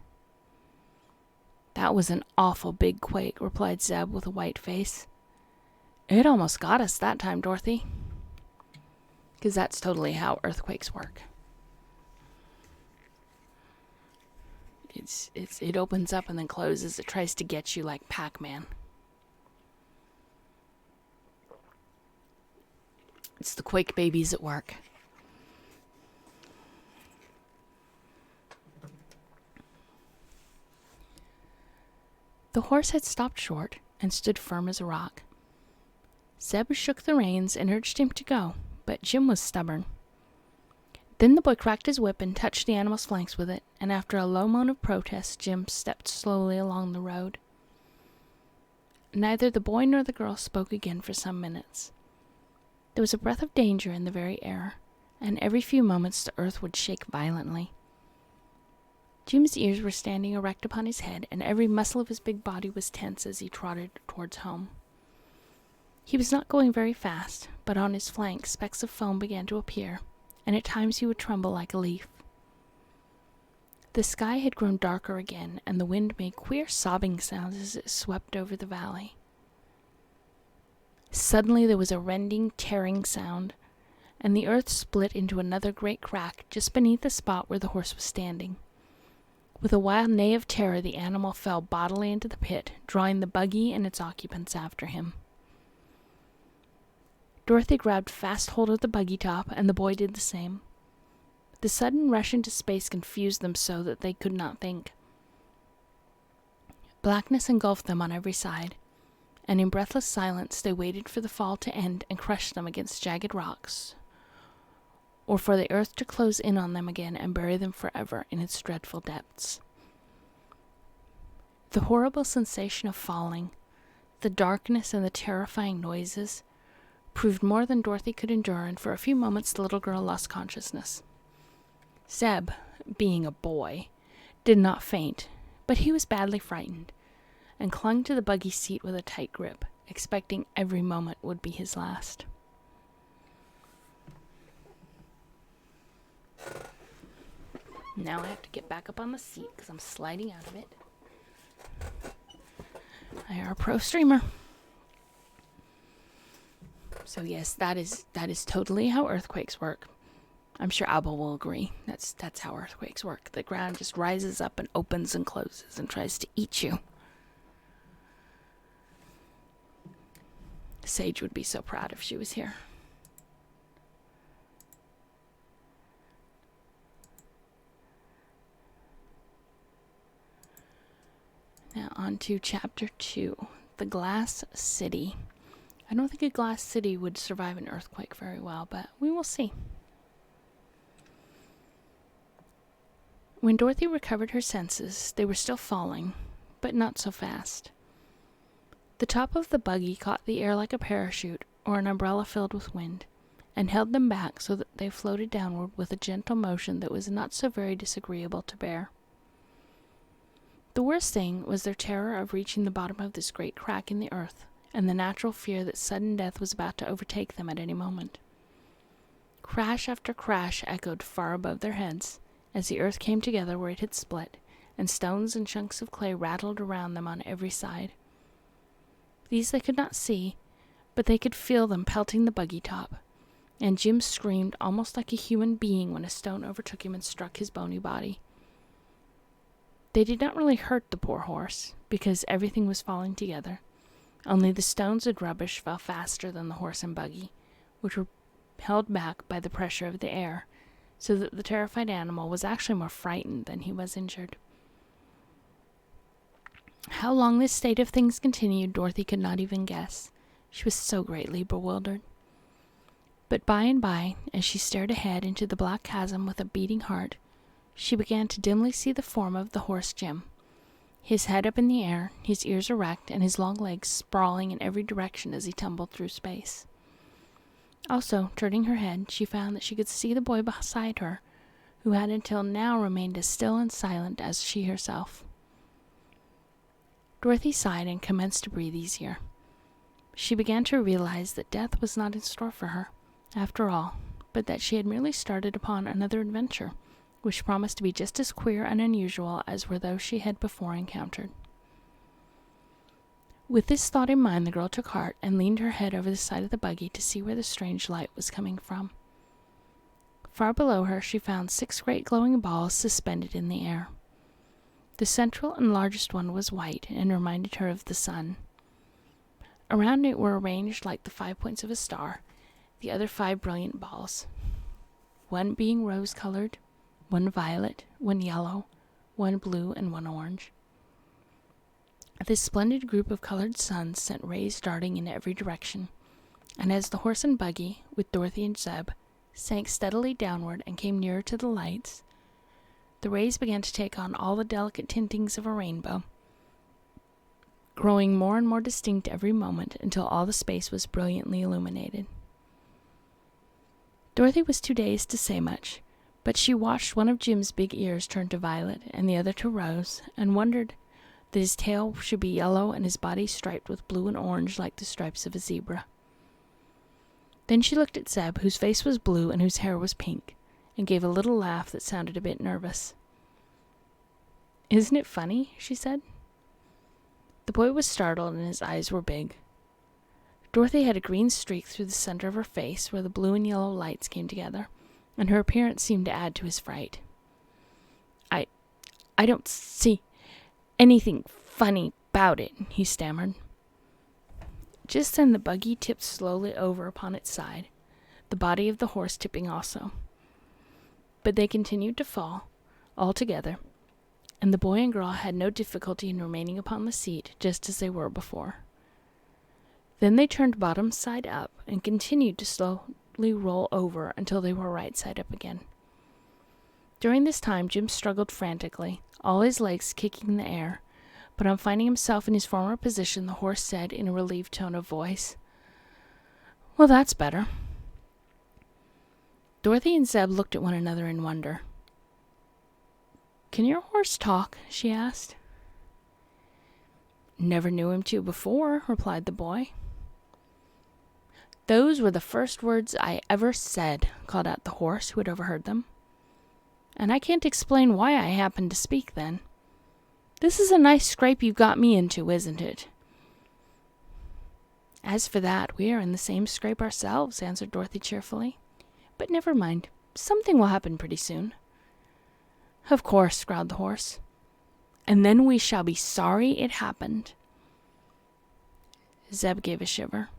[SPEAKER 3] "That was an awful big quake," replied Zeb with a white face. "It almost got us that time, Dorothy." Because that's totally how earthquakes work. It opens up and then closes. It tries to get you like Pac-Man. It's the quake babies at work. The horse had stopped short and stood firm as a rock. Zeb shook the reins and urged him to go, but Jim was stubborn. Then the boy cracked his whip and touched the animal's flanks with it, and after a low moan of protest, Jim stepped slowly along the road. Neither the boy nor the girl spoke again for some minutes. There was a breath of danger in the very air, and every few moments the earth would shake violently. Jim's ears were standing erect upon his head, and every muscle of his big body was tense as he trotted towards home. He was not going very fast, but on his flanks specks of foam began to appear, and at times he would tremble like a leaf. The sky had grown darker again, and the wind made queer sobbing sounds as it swept over the valley. Suddenly there was a rending, tearing sound, and the earth split into another great crack just beneath the spot where the horse was standing. With a wild neigh of terror, the animal fell bodily into the pit, drawing the buggy and its occupants after him. Dorothy grabbed fast hold of the buggy top, and the boy did the same. The sudden rush into space confused them so that they could not think. Blackness engulfed them on every side, and in breathless silence they waited for the fall to end and crush them against jagged rocks, or for the earth to close in on them again and bury them forever in its dreadful depths. The horrible sensation of falling, the darkness and the terrifying noises, proved more than Dorothy could endure, and for a few moments the little girl lost consciousness. Zeb, being a boy, did not faint, but he was badly frightened, and clung to the buggy seat with a tight grip, expecting every moment would be his last. Now I have to get back up on the seat because I'm sliding out of it. I are a pro streamer. So yes, that is totally how earthquakes work. I'm sure Abel will agree. That's how earthquakes work. The ground just rises up and opens and closes and tries to eat you. Sage would be so proud if she was here. Now on to Chapter 2, The Glass City. I don't think a glass city would survive an earthquake very well, but we will see. When Dorothy recovered her senses, they were still falling, but not so fast. The top of the buggy caught the air like a parachute or an umbrella filled with wind, and held them back so that they floated downward with a gentle motion that was not so very disagreeable to bear. The worst thing was their terror of reaching the bottom of this great crack in the earth, and the natural fear that sudden death was about to overtake them at any moment. Crash after crash echoed far above their heads, as the earth came together where it had split, and stones and chunks of clay rattled around them on every side. These they could not see, but they could feel them pelting the buggy top, and Jim screamed almost like a human being when a stone overtook him and struck his bony body. They did not really hurt the poor horse, because everything was falling together. Only the stones and rubbish fell faster than the horse and buggy, which were held back by the pressure of the air, so that the terrified animal was actually more frightened than he was injured. How long this state of things continued, Dorothy could not even guess. She was so greatly bewildered. But by and by, as she stared ahead into the black chasm with a beating heart, she began to dimly see the form of the horse Jim, his head up in the air, his ears erect, and his long legs sprawling in every direction as he tumbled through space. Also, turning her head, she found that she could see the boy beside her, who had until now remained as still and silent as she herself. Dorothy sighed and commenced to breathe easier. She began to realize that death was not in store for her, after all, but that she had merely started upon another adventure, which promised to be just as queer and unusual as were those she had before encountered. With this thought in mind, the girl took heart and leaned her head over the side of the buggy to see where the strange light was coming from. Far below her, she found 6 great glowing balls suspended in the air. The central and largest one was white and reminded her of the sun. Around it were arranged like the 5 points of a star, the other 5 brilliant balls, one being rose-colored, one violet, one yellow, one blue, and one orange. This splendid group of colored suns sent rays darting in every direction, and as the horse and buggy, with Dorothy and Zeb, sank steadily downward and came nearer to the lights, the rays began to take on all the delicate tintings of a rainbow, growing more and more distinct every moment until all the space was brilliantly illuminated. Dorothy was too dazed to say much, but she watched one of Jim's big ears turn to violet and the other to rose, and wondered that his tail should be yellow and his body striped with blue and orange like the stripes of a zebra. Then she looked at Zeb, whose face was blue and whose hair was pink, and gave a little laugh that sounded a bit nervous. "Isn't it funny?" she said. The boy was startled and his eyes were big. Dorothy had a green streak through the center of her face where the blue and yellow lights came together, and her appearance seemed to add to his fright. I don't see anything funny about it," he stammered. Just then the buggy tipped slowly over upon its side, the body of the horse tipping also. But they continued to fall, all together, and the boy and girl had no difficulty in remaining upon the seat just as they were before. Then they turned bottom side up and continued to slowly roll over until they were right side up again. During this time Jim struggled frantically, all his legs kicking the air, but on finding himself in his former position, the horse said in a relieved tone of voice, "Well, that's better." Dorothy and Zeb looked at one another in wonder. "Can your horse talk?" she asked. "Never knew him to before," replied the boy. "Those were the first words I ever said," called out the horse, who had overheard them. "And I can't explain why I happened to speak then. This is a nice scrape you've got me into, isn't it?" "As for that, we are in the same scrape ourselves," answered Dorothy cheerfully. "But never mind, something will happen pretty soon." "Of course," growled the horse. "And then we shall be sorry it happened." Zeb gave a shiver.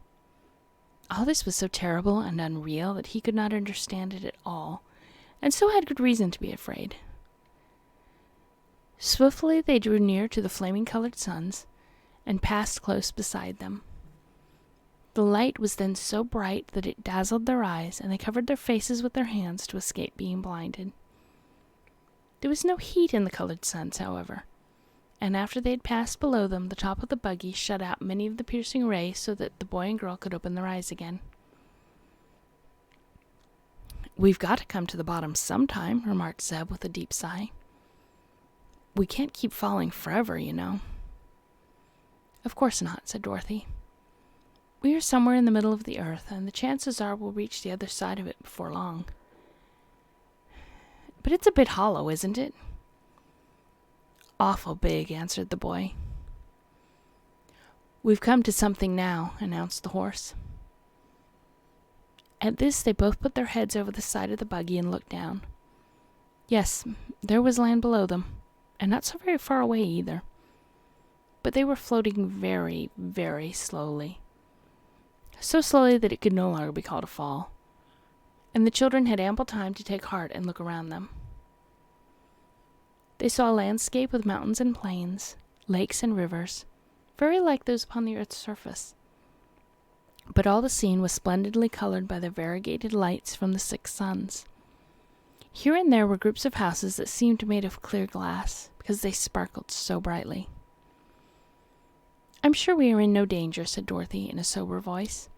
[SPEAKER 3] All this was so terrible and unreal that he could not understand it at all, and so had good reason to be afraid. Swiftly they drew near to the flaming-colored suns, and passed close beside them. The light was then so bright that it dazzled their eyes, and they covered their faces with their hands to escape being blinded. There was no heat in the colored suns, however, and after they had passed below them, the top of the buggy shut out many of the piercing rays so that the boy and girl could open their eyes again. "We've got to come to the bottom sometime," remarked Zeb with a deep sigh. "We can't keep falling forever, you know." "Of course not," said Dorothy. "We are somewhere in the middle of the earth, and the chances are we'll reach the other side of it before long." "But it's a bit hollow, isn't it?" "Awful big," answered the boy. "We've come to something now," announced the horse. At this they both put their heads over the side of the buggy and looked down. Yes, there was land below them, and not so very far away either. But they were floating very, very slowly. So slowly that it could no longer be called a fall, and the children had ample time to take heart and look around them. They saw a landscape with mountains and plains, lakes and rivers, very like those upon the earth's surface. But all the scene was splendidly colored by the variegated lights from the 6 suns. Here and there were groups of houses that seemed made of clear glass, because they sparkled so brightly. "I'm sure we are in no danger," said Dorothy in a sober voice.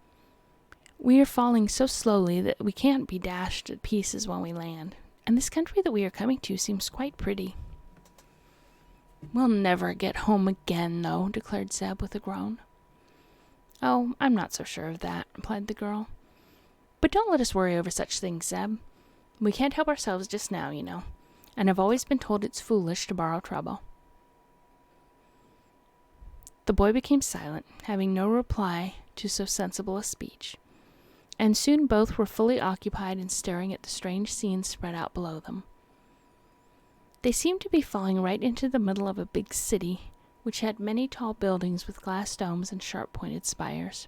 [SPEAKER 3] "We are falling so slowly that we can't be dashed to pieces when we land, and this country that we are coming to seems quite pretty." "We'll never get home again, though," declared Zeb with a groan. "Oh, I'm not so sure of that," replied the girl. "But don't let us worry over such things, Zeb. We can't help ourselves just now, you know, and I've always been told it's foolish to borrow trouble." The boy became silent, having no reply to so sensible a speech, and soon both were fully occupied in staring at the strange scene spread out below them. They seemed to be falling right into the middle of a big city, which had many tall buildings with glass domes and sharp-pointed spires.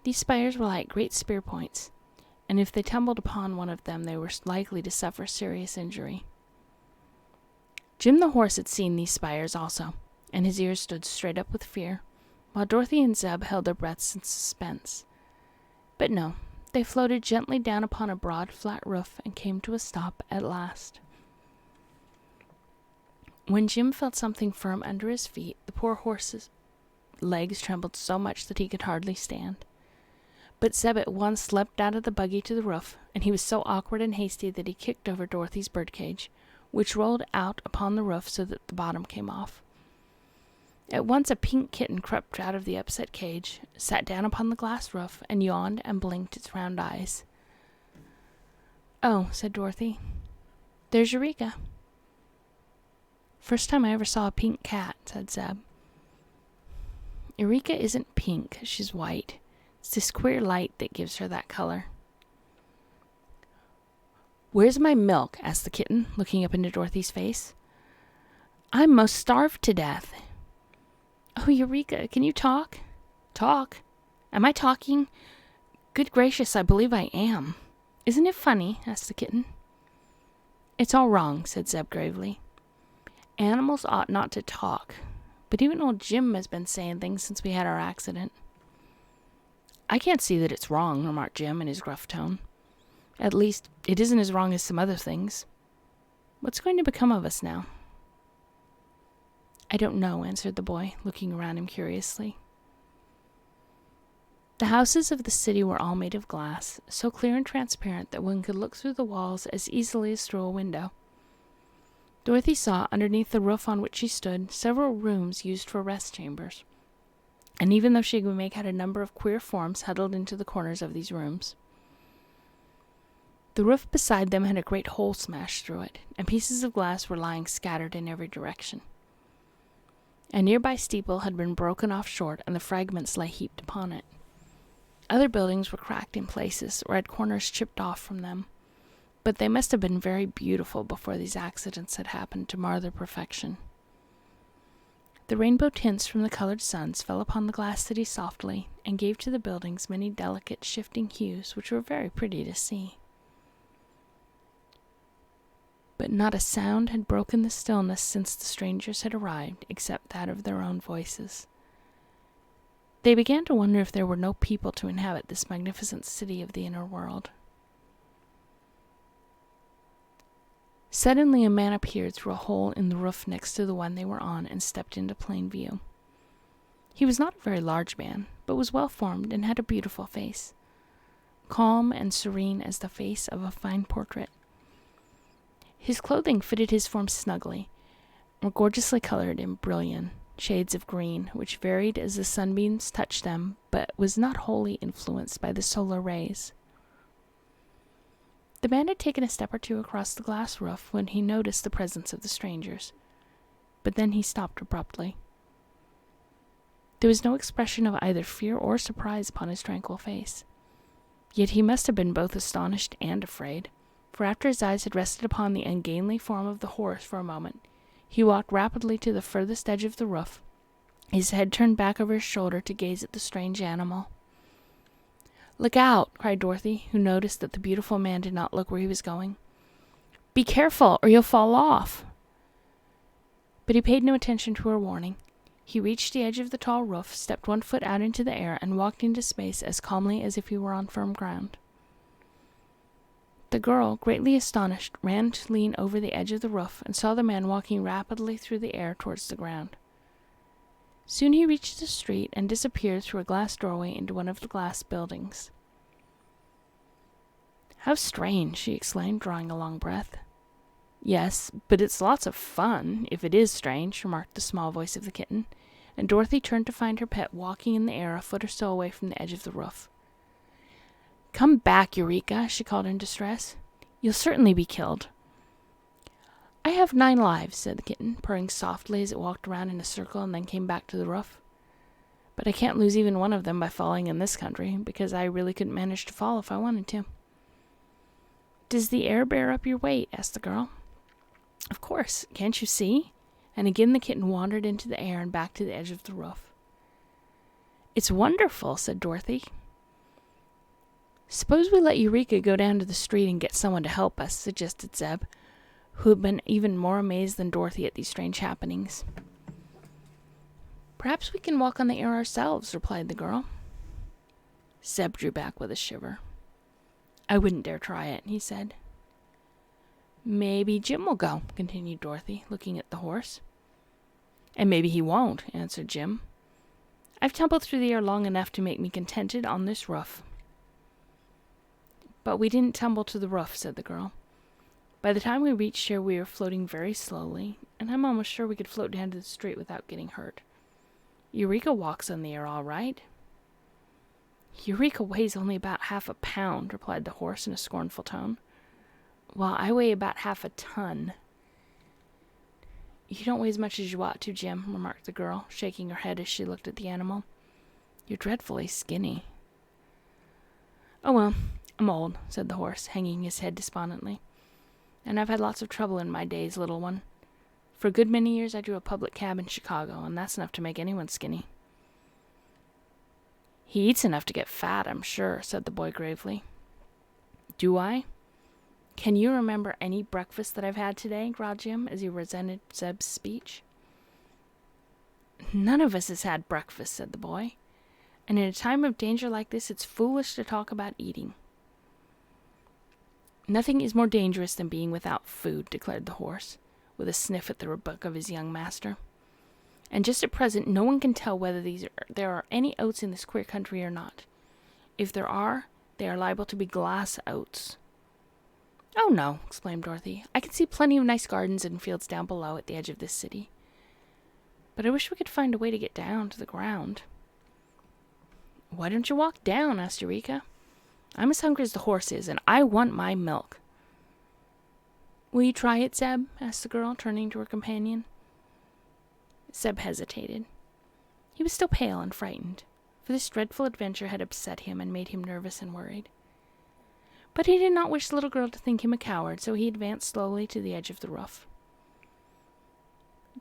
[SPEAKER 3] These spires were like great spear points, and if they tumbled upon one of them, they were likely to suffer serious injury. Jim the horse had seen these spires also, and his ears stood straight up with fear, while Dorothy and Zeb held their breaths in suspense. But no, they floated gently down upon a broad, flat roof and came to a stop at last. When Jim felt something firm under his feet, the poor horse's legs trembled so much that he could hardly stand. But Zeb at once leapt out of the buggy to the roof, and he was so awkward and hasty that he kicked over Dorothy's birdcage, which rolled out upon the roof so that the bottom came off. At once a pink kitten crept out of the upset cage, sat down upon the glass roof, and yawned and blinked its round eyes. "Oh," said Dorothy, "there's Eureka." "First time I ever saw a pink cat," said Zeb. "Eureka isn't pink, she's white. It's this queer light that gives her that color." "Where's my milk?" asked the kitten, looking up into Dorothy's face. "I'm most starved to death." "Oh, Eureka, can you talk?" "Talk? Am I talking? Good gracious, I believe I am. Isn't it funny?" asked the kitten. "It's all wrong," said Zeb gravely. "Animals ought not to talk, but even old Jim has been saying things since we had our accident." "I can't see that it's wrong," remarked Jim in his gruff tone. "At least, it isn't as wrong as some other things. What's going to become of us now?" "I don't know," answered the boy, looking around him curiously. The houses of the city were all made of glass, so clear and transparent that one could look through the walls as easily as through a window. Dorothy saw, underneath the roof on which she stood, several rooms used for rest chambers, and even though she could make out a number of queer forms huddled into the corners of these rooms. The roof beside them had a great hole smashed through it, and pieces of glass were lying scattered in every direction. A nearby steeple had been broken off short, and the fragments lay heaped upon it. Other buildings were cracked in places, or had corners chipped off from them, but they must have been very beautiful before these accidents had happened to mar their perfection. The rainbow tints from the colored suns fell upon the glass city softly, and gave to the buildings many delicate, shifting hues which were very pretty to see. But not a sound had broken the stillness since the strangers had arrived, except that of their own voices. They began to wonder if there were no people to inhabit this magnificent city of the inner world. Suddenly a man appeared through a hole in the roof next to the one they were on and stepped into plain view. He was not a very large man, but was well-formed and had a beautiful face, calm and serene as the face of a fine portrait. His clothing fitted his form snugly, were gorgeously colored in brilliant shades of green, which varied as the sunbeams touched them, but was not wholly influenced by the solar rays. The man had taken a step or two across the glass roof when he noticed the presence of the strangers, but then he stopped abruptly. There was no expression of either fear or surprise upon his tranquil face, yet he must have been both astonished and afraid, for after his eyes had rested upon the ungainly form of the horse for a moment, he walked rapidly to the furthest edge of the roof, his head turned back over his shoulder to gaze at the strange animal. "Look out!" cried Dorothy, who noticed that the beautiful man did not look where he was going. "Be careful, or you'll fall off!" But he paid no attention to her warning. He reached the edge of the tall roof, stepped one foot out into the air, and walked into space as calmly as if he were on firm ground. The girl, greatly astonished, ran to lean over the edge of the roof and saw the man walking rapidly through the air towards the ground. Soon he reached the street and disappeared through a glass doorway into one of the glass buildings. "How strange!" she exclaimed, drawing a long breath. Yes, but it's lots of fun, if it is strange, remarked the small voice of the kitten, and Dorothy turned to find her pet walking in the air a foot or so away from the edge of the roof. Come back, Eureka, she called in distress. You'll certainly be killed. I have 9 lives, said the kitten, purring softly as it walked around in a circle and then came back to the roof. But I can't lose even one of them by falling in this country, because I really couldn't manage to fall if I wanted to. Does the air bear up your weight? Asked the girl. Of course, can't you see? And again the kitten wandered into the air and back to the edge of the roof. It's wonderful, said Dorothy. Suppose we let Eureka go down to the street and get someone to help us, suggested Zeb, who had been even more amazed than Dorothy at these strange happenings. Perhaps we can walk on the air ourselves, replied the girl. Zeb drew back with a shiver. I wouldn't dare try it, he said. Maybe Jim will go, continued Dorothy, looking at the horse. And maybe he won't, answered Jim. I've tumbled through the air long enough to make me contented on this roof. But we didn't tumble to the roof, said the girl. By the time we reached here, we were floating very slowly, and I'm almost sure we could float down to the street without getting hurt. Eureka walks on the air all right. Eureka weighs only about half a pound, replied the horse in a scornful tone, while I weigh about half a ton. You don't weigh as much as you ought to, Jim, remarked the girl, shaking her head as she looked at the animal. You're dreadfully skinny. Oh well, I'm old, said the horse, hanging his head despondently. And I've had lots of trouble in my days, little one. For a good many years I drew a public cab in Chicago, and that's enough to make anyone skinny. He eats enough to get fat, I'm sure, said the boy gravely. Do I? Can you remember any breakfast that I've had today? Growled Jim as he resented Zeb's speech. None of us has had breakfast, said the boy. And in a time of danger like this, it's foolish to talk about eating. Nothing is more dangerous than being without food, declared the horse, with a sniff at the rebuke of his young master. And just at present, no one can tell whether there are any oats in this queer country or not. If there are, they are liable to be glass oats. Oh, no, exclaimed Dorothy. I can see plenty of nice gardens and fields down below at the edge of this city. But I wish we could find a way to get down to the ground. Why don't you walk down? Asked Eureka. I'm as hungry as the horse is, and I want my milk. Will you try it, Zeb? Asked the girl, turning to her companion. Zeb hesitated. He was still pale and frightened, for this dreadful adventure had upset him and made him nervous and worried. But he did not wish the little girl to think him a coward, so he advanced slowly to the edge of the roof.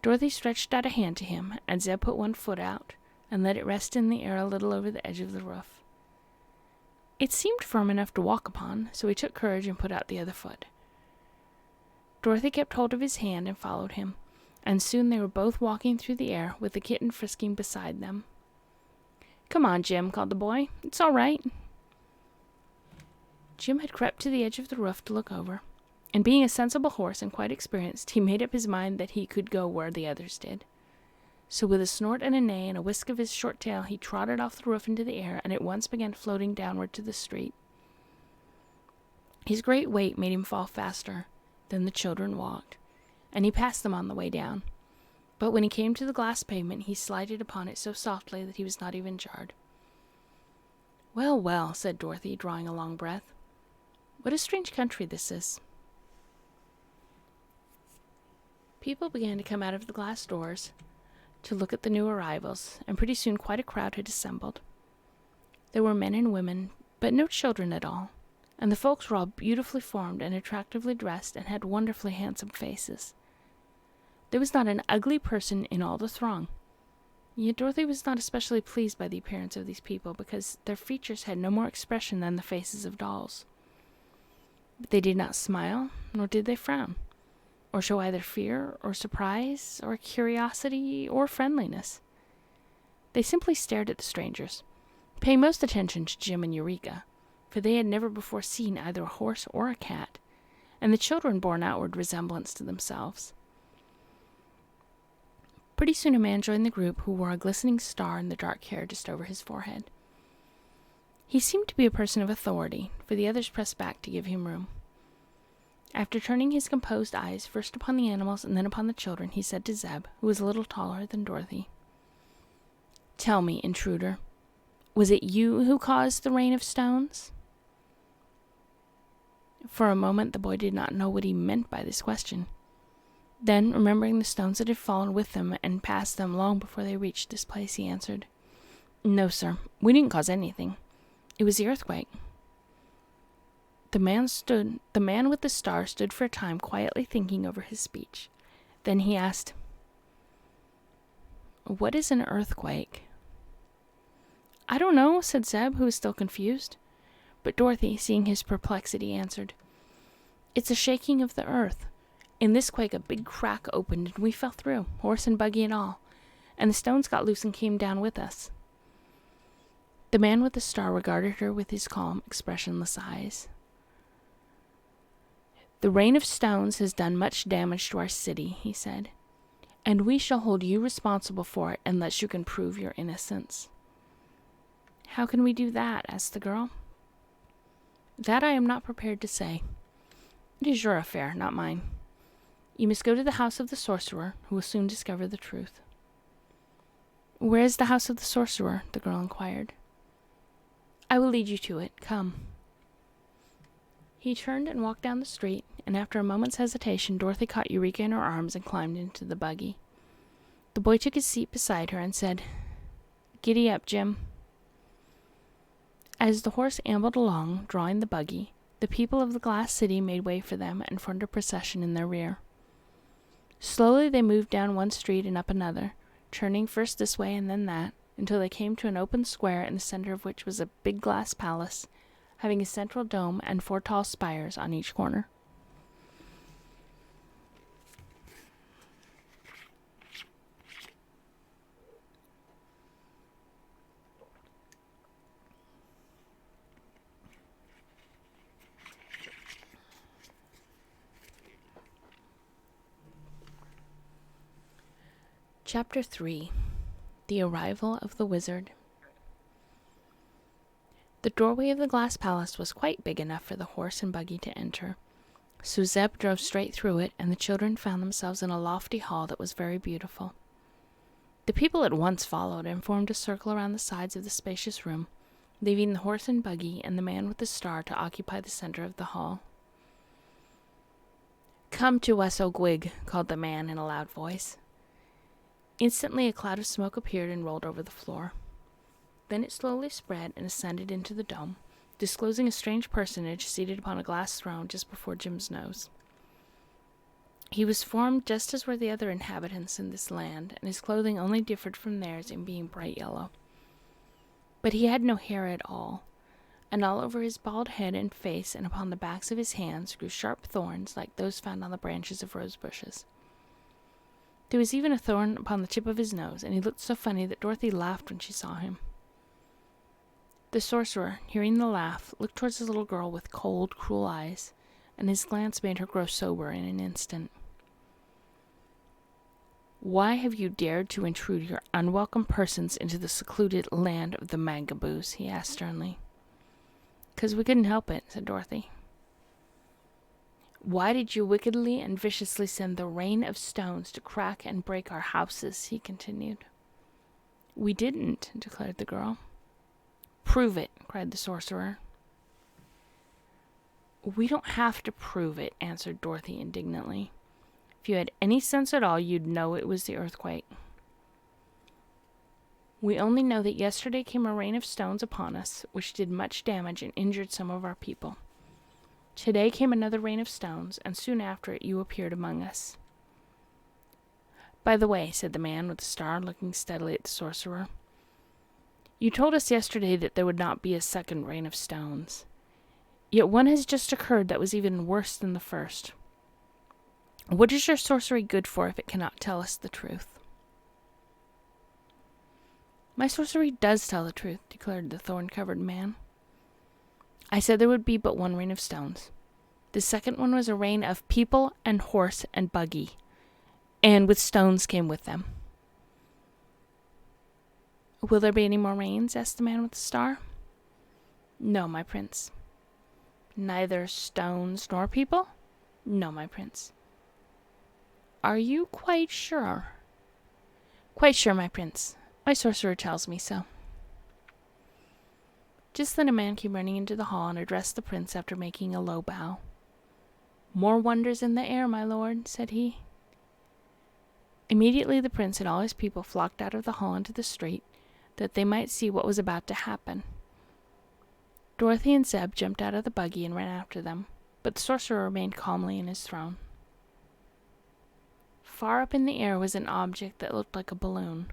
[SPEAKER 3] Dorothy stretched out a hand to him, and Zeb put one foot out and let it rest in the air a little over the edge of the roof. It seemed firm enough to walk upon, so he took courage and put out the other foot. Dorothy kept hold of his hand and followed him, and soon they were both walking through the air with the kitten frisking beside them. Come on, Jim, called the boy. It's all right. Jim had crept to the edge of the roof to look over, and being a sensible horse and quite experienced, he made up his mind that he could go where the others did. So with a snort and a neigh and a whisk of his short tail, he trotted off the roof into the air and at once began floating downward to the street. His great weight made him fall faster than the children walked, and he passed them on the way down. But when he came to the glass pavement, he slided upon it so softly that he was not even jarred. Well, well, said Dorothy, drawing a long breath. What a strange country this is. People began to come out of the glass doors to look at the new arrivals, and pretty soon quite a crowd had assembled. There were men and women, but no children at all, and the folks were all beautifully formed and attractively dressed and had wonderfully handsome faces. There was not an ugly person in all the throng. Yet Dorothy was not especially pleased by the appearance of these people, because their features had no more expression than the faces of dolls. But they did not smile, nor did they frown, or show either fear, or surprise, or curiosity, or friendliness. They simply stared at the strangers, paying most attention to Jim and Eureka, for they had never before seen either a horse or a cat, and the children bore an outward resemblance to themselves. Pretty soon a man joined the group who wore a glistening star in the dark hair just over his forehead. He seemed to be a person of authority, for the others pressed back to give him room. After turning his composed eyes first upon the animals and then upon the children, he said to Zeb, who was a little taller than Dorothy, "Tell me, intruder, was it you who caused the rain of stones?" For a moment the boy did not know what he meant by this question. Then, remembering the stones that had fallen with them and passed them long before they reached this place, he answered, "No, sir, we didn't cause anything. It was the earthquake." The man with the star stood for a time quietly thinking over his speech. Then he asked, "What is an earthquake?" "I don't know," said Zeb, who was still confused. But Dorothy, seeing his perplexity, answered, "It's a shaking of the earth. In this quake a big crack opened and we fell through, horse and buggy and all, and the stones got loose and came down with us." The man with the star regarded her with his calm, expressionless eyes. "The rain of stones has done much damage to our city," he said, "and we shall hold you responsible for it unless you can prove your innocence." "How can we do that?" asked the girl. "That I am not prepared to say. It is your affair, not mine. You must go to the house of the sorcerer, who will soon discover the truth." "Where is the house of the sorcerer?" the girl inquired. "I will lead you to it. Come." He turned and walked down the street, and after a moment's hesitation, Dorothy caught Eureka in her arms and climbed into the buggy. The boy took his seat beside her and said, "Giddy up, Jim." As the horse ambled along, drawing the buggy, the people of the glass city made way for them and formed a procession in their rear. Slowly they moved down one street and up another, turning first this way and then that, until they came to an open square in the center of which was a big glass palace, having a central dome and 4 tall spires on each corner. Chapter 3. The Arrival of the Wizard. The doorway of the glass palace was quite big enough for the horse and buggy to enter, so Zeb drove straight through it, and the children found themselves in a lofty hall that was very beautiful. The people at once followed and formed a circle around the sides of the spacious room, leaving the horse and buggy and the man with the star to occupy the center of the hall. "Come to us, O Gwig," called the man in a loud voice. Instantly a cloud of smoke appeared and rolled over the floor. Then it slowly spread and ascended into the dome, disclosing a strange personage seated upon a glass throne just before Jim's nose. He was formed just as were the other inhabitants in this land, and his clothing only differed from theirs in being bright yellow. But he had no hair at all, and all over his bald head and face and upon the backs of his hands grew sharp thorns like those found on the branches of rose bushes. There was even a thorn upon the tip of his nose, and he looked so funny that Dorothy laughed when she saw him. The sorcerer, hearing the laugh, looked towards the little girl with cold, cruel eyes, and his glance made her grow sober in an instant. "Why have you dared to intrude your unwelcome persons into the secluded land of the Mangaboos?" he asked sternly. "'Cause we couldn't help it," said Dorothy. "Why did you wickedly and viciously send the rain of stones to crack and break our houses?" he continued. "We didn't," declared the girl. "Prove it," cried the sorcerer. "We don't have to prove it," answered Dorothy indignantly. "If you had any sense at all, you'd know it was the earthquake. We only know that yesterday came a rain of stones upon us, which did much damage and injured some of our people. Today came another rain of stones, and soon after it you appeared among us." "By the way," said the man with the star, looking steadily at the sorcerer, "you told us yesterday that there would not be a second rain of stones. Yet one has just occurred that was even worse than the first. What is your sorcery good for if it cannot tell us the truth?" "My sorcery does tell the truth," declared the thorn-covered man. "I said there would be but one rain of stones. The second one was a rain of people and horse and buggy, and with stones came with them." "Will there be any more rains?" asked the man with the star. "No, my prince." "Neither stones nor people?" No, my prince. Are you quite sure? Quite sure, my prince. My sorcerer tells me so. Just then a man came running into the hall and addressed the prince after making a low bow. More wonders in the air, my lord, said he. Immediately the prince and all his people flocked out of the hall into the street, that they might see what was about to happen. Dorothy and Zeb jumped out of the buggy and ran after them, but the sorcerer remained calmly in his throne. Far up in the air was an object that looked like a balloon.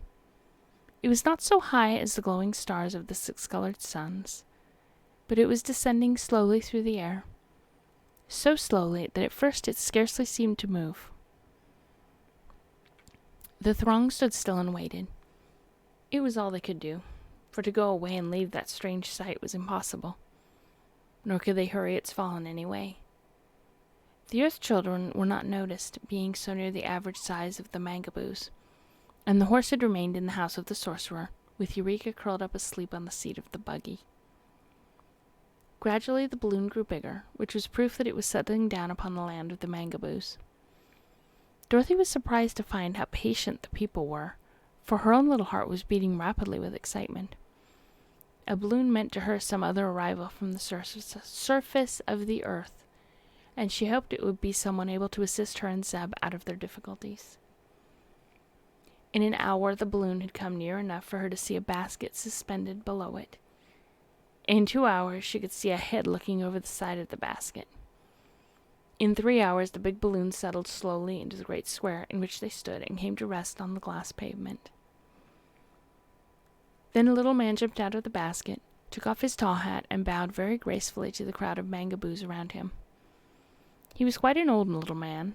[SPEAKER 3] It was not so high as the glowing stars of the six-colored suns, but it was descending slowly through the air, so slowly that at first it scarcely seemed to move. The throng stood still and waited. It was all they could do, for to go away and leave that strange sight was impossible, nor could they hurry its fall in any way. The Earth Children were not noticed, being so near the average size of the Mangaboos, and the horse had remained in the house of the sorcerer, with Eureka curled up asleep on the seat of the buggy. Gradually the balloon grew bigger, which was proof that it was settling down upon the land of the Mangaboos. Dorothy was surprised to find how patient the people were, for her own little heart was beating rapidly with excitement. A balloon meant to her some other arrival from the surface of the earth, and she hoped it would be someone able to assist her and Zeb out of their difficulties. In an hour the balloon had come near enough for her to see a basket suspended below it. In 2 hours she could see a head looking over the side of the basket. In 3 hours the big balloon settled slowly into the great square in which they stood and came to rest on the glass pavement. Then a little man jumped out of the basket, took off his tall hat, and bowed very gracefully to the crowd of Mangaboos around him. He was quite an old little man,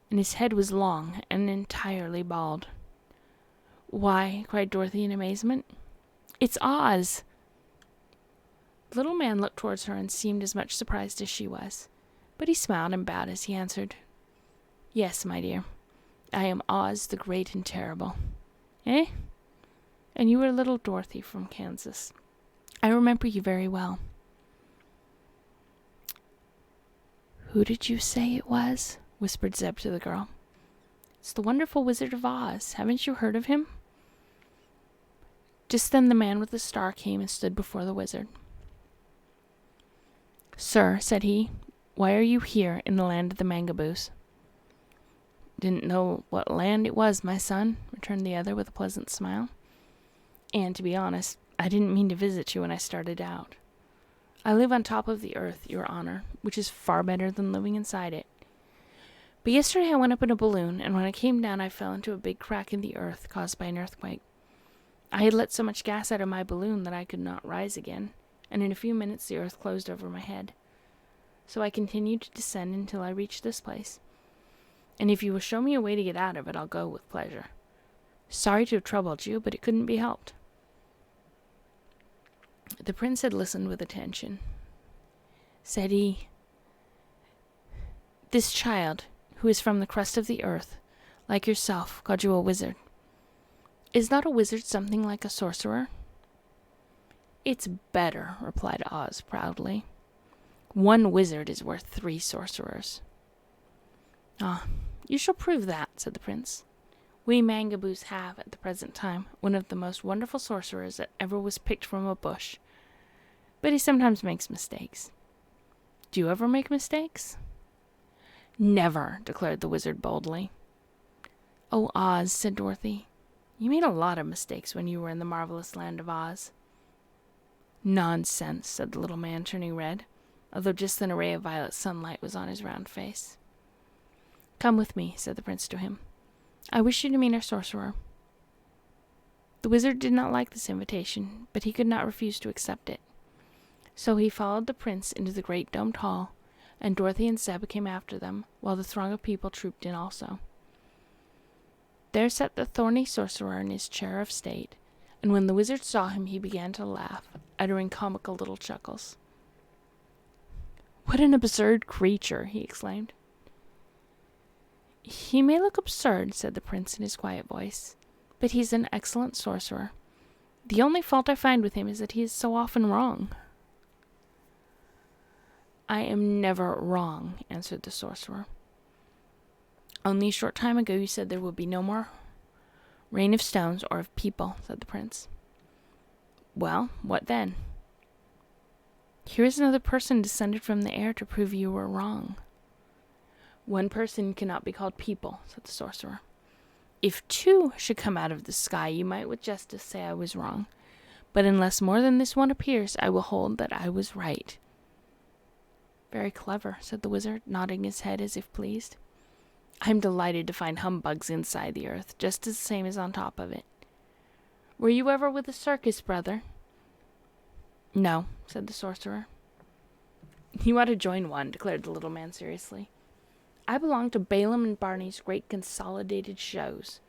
[SPEAKER 3] and his head was long and entirely bald. "Why," cried Dorothy in amazement, "it's Oz!" The little man looked towards her and seemed as much surprised as she was, but he smiled and bowed as he answered, "Yes, my dear, I am Oz the Great and Terrible." "Eh? And you are little Dorothy from Kansas. I remember you very well." "Who did you say it was?" whispered Zeb to the girl. "It's the wonderful Wizard of Oz. Haven't you heard of him?" Just then the man with the star came and stood before the wizard. "Sir," said he, "why are you here in the land of the Mangaboos?" "Didn't know what land it was, my son," returned the other with a pleasant smile. "And, to be honest, I didn't mean to visit you when I started out. I live on top of the earth, your honor, which is far better than living inside it. But yesterday I went up in a balloon, and when I came down I fell into a big crack in the earth caused by an earthquake. I had let so much gas out of my balloon that I could not rise again, and in a few minutes the earth closed over my head. So I continued to descend until I reached this place, and if you will show me a way to get out of it, I'll go with pleasure. Sorry to have troubled you, but it couldn't be helped." The prince had listened with attention. Said he, "This child, who is from the crust of the earth, like yourself, called you a wizard. Is not a wizard something like a sorcerer?" "It's better," replied Oz proudly. "1 wizard is worth 3 sorcerers." "Ah, you shall prove that," said the prince. "We Mangaboos have, at the present time, one of the most wonderful sorcerers that ever was picked from a bush. But he sometimes makes mistakes. Do you ever make mistakes?" "Never," declared the wizard boldly. "Oh, Oz," said Dorothy, "you made a lot of mistakes when you were in the marvelous land of Oz." "Nonsense," said the little man, turning red, although just then a ray of violet sunlight was on his round face. "Come with me," said the prince to him. "I wish you to meet our sorcerer." The wizard did not like this invitation, but he could not refuse to accept it. So he followed the prince into the great domed hall, and Dorothy and Zeb came after them, while the throng of people trooped in also. There sat the thorny sorcerer in his chair of state, and when the wizard saw him he began to laugh, uttering comical little chuckles. "What an absurd creature!" he exclaimed. "He may look absurd," said the prince in his quiet voice, "but he's an excellent sorcerer. The only fault I find with him is that he is so often wrong." I am never wrong, answered the sorcerer. Only a short time ago you said there would be no more rain of stones or of people, said the prince. Well, what then? Here is another person descended from the air to prove you were wrong. One person cannot be called people, said the sorcerer. If two should come out of the sky, you might with justice say I was wrong. But unless more than this one appears, I will hold that I was right. Very clever, said the wizard, nodding his head as if pleased. I am delighted to find humbugs inside the earth, just as the same as on top of it. Were you ever with a circus, brother? No, said the sorcerer. You ought to join one, declared the little man seriously. I belong to Balaam and Barney's great consolidated shows.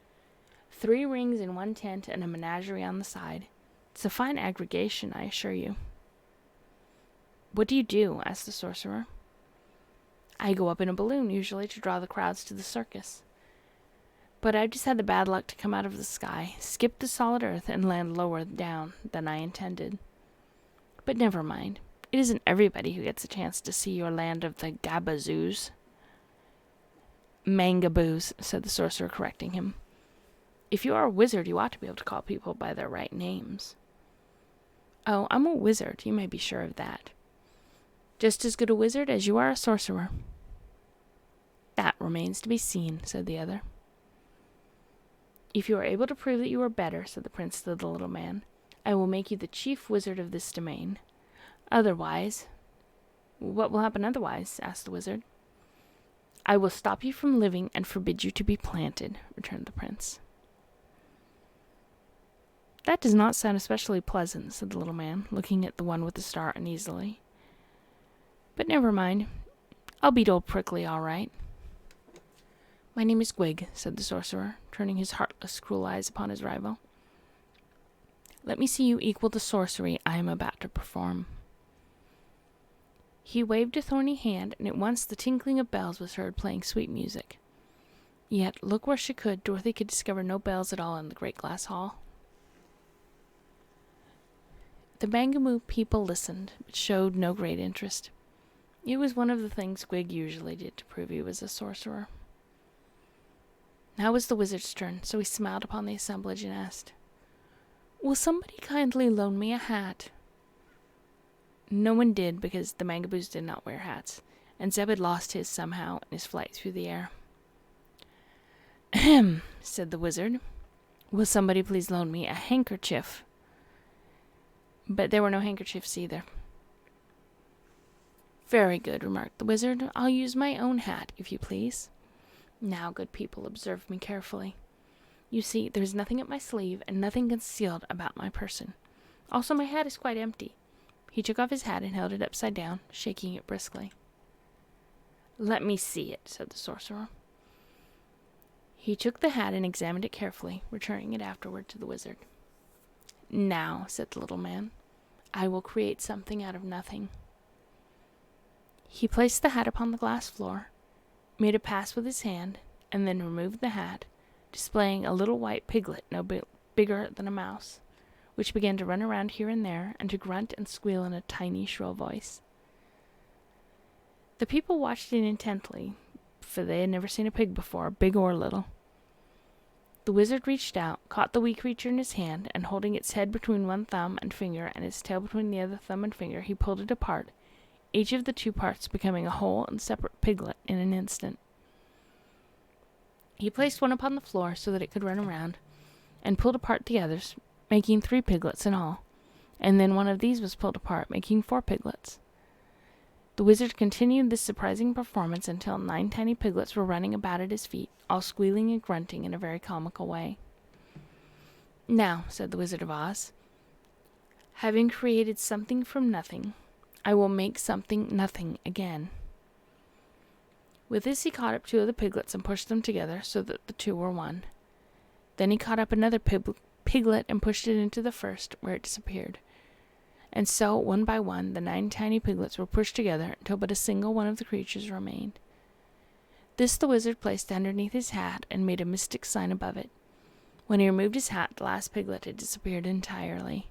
[SPEAKER 3] 3 rings in one tent and a menagerie on the side. It's a fine aggregation, I assure you. What do you do? Asked the sorcerer. I go up in a balloon, usually, to draw the crowds to the circus. But I've just had the bad luck to come out of the sky, skip the solid earth, and land lower down than I intended. But never mind. It isn't everybody who gets a chance to see your land of the Gabazoos. Mangaboos, said the sorcerer, correcting him. If you are a wizard, you ought to be able to call people by their right names. Oh, I'm a wizard, you may be sure of that. Just as good a wizard as you are a sorcerer. That remains to be seen, said the other. If you are able to prove that you are better, said the prince to the little man, I will make you the chief wizard of this domain. Otherwise... What will happen otherwise? Asked the wizard. I will stop you from living and forbid you to be planted, returned the prince. That does not sound especially pleasant, said the little man, looking at the one with the star uneasily. But never mind. I'll beat old Prickly all right. My name is Gwig, said the sorcerer, turning his heartless, cruel eyes upon his rival. Let me see you equal the sorcery I am about to perform. He waved a thorny hand, and at once the tinkling of bells was heard playing sweet music. Yet, look where she could, Dorothy could discover no bells at all in the great glass hall. The Bangamoo people listened, but showed no great interest. It was one of the things Gwig usually did to prove he was a sorcerer. Now was the wizard's turn, so he smiled upon the assemblage and asked, Will somebody kindly loan me a hat? No one did, because the Mangaboos did not wear hats, and Zeb had lost his somehow in his flight through the air. Ahem, said the wizard. Will somebody please loan me a handkerchief? But there were no handkerchiefs either. Very good, remarked the wizard. I'll use my own hat, if you please. Now, good people, observe me carefully. You see, there is nothing up my sleeve, and nothing concealed about my person. Also, my hat is quite empty. He took off his hat and held it upside down, shaking it briskly. Let me see it, said the sorcerer. He took the hat and examined it carefully, returning it afterward to the wizard. Now, said the little man, I will create something out of nothing. He placed the hat upon the glass floor, made a pass with his hand, and then removed the hat, displaying a little white piglet no bigger than a mouse, which began to run around here and there and to grunt and squeal in a tiny, shrill voice. The people watched it intently, for they had never seen a pig before, big or little. The wizard reached out, caught the wee creature in his hand, and holding its head between one thumb and finger and its tail between the other thumb and finger, he pulled it apart, each of the 2 parts becoming a whole and separate piglet in an instant. He placed one upon the floor so that it could run around, and pulled apart the others, making 3 piglets in all, and then one of these was pulled apart, making 4 piglets. The wizard continued this surprising performance until 9 tiny piglets were running about at his feet, all squealing and grunting in a very comical way. Now, said the Wizard of Oz, having created something from nothing, I will make something nothing again. With this he caught up 2 of the piglets and pushed them together so that the 2 were one. Then he caught up another piglet and pushed it into the first, where it disappeared. And so, one by one, the 9 tiny piglets were pushed together until but a single one of the creatures remained. This the wizard placed underneath his hat and made a mystic sign above it. When he removed his hat, the last piglet had disappeared entirely.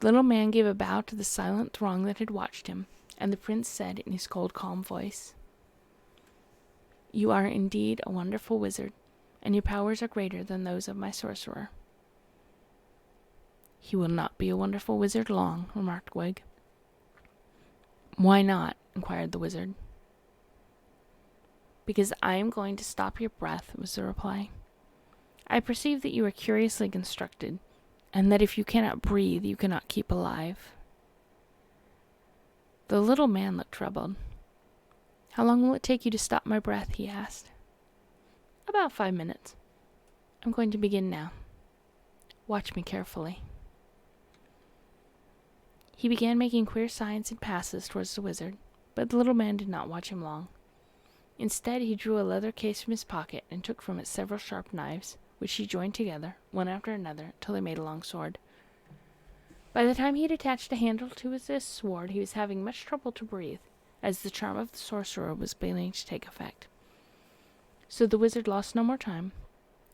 [SPEAKER 3] The little man gave a bow to the silent throng that had watched him, and the prince said in his cold, calm voice, "You are indeed a wonderful wizard, and your powers are greater than those of my sorcerer." "He will not be a wonderful wizard long," remarked Wig. "Why not?" inquired the wizard. "Because I am going to stop your breath," was the reply. "I perceive that you are curiously constructed, and that if you cannot breathe, you cannot keep alive." The little man looked troubled. "How long will it take you to stop my breath?" he asked. "About 5 minutes. I'm going to begin now. Watch me carefully." He began making queer signs and passes towards the wizard, but the little man did not watch him long. Instead, he drew a leather case from his pocket and took from it several sharp knives, which he joined together, one after another, till they made a long sword. By the time he had attached a handle to his sword, he was having much trouble to breathe, as the charm of the sorcerer was beginning to take effect. So the wizard lost no more time,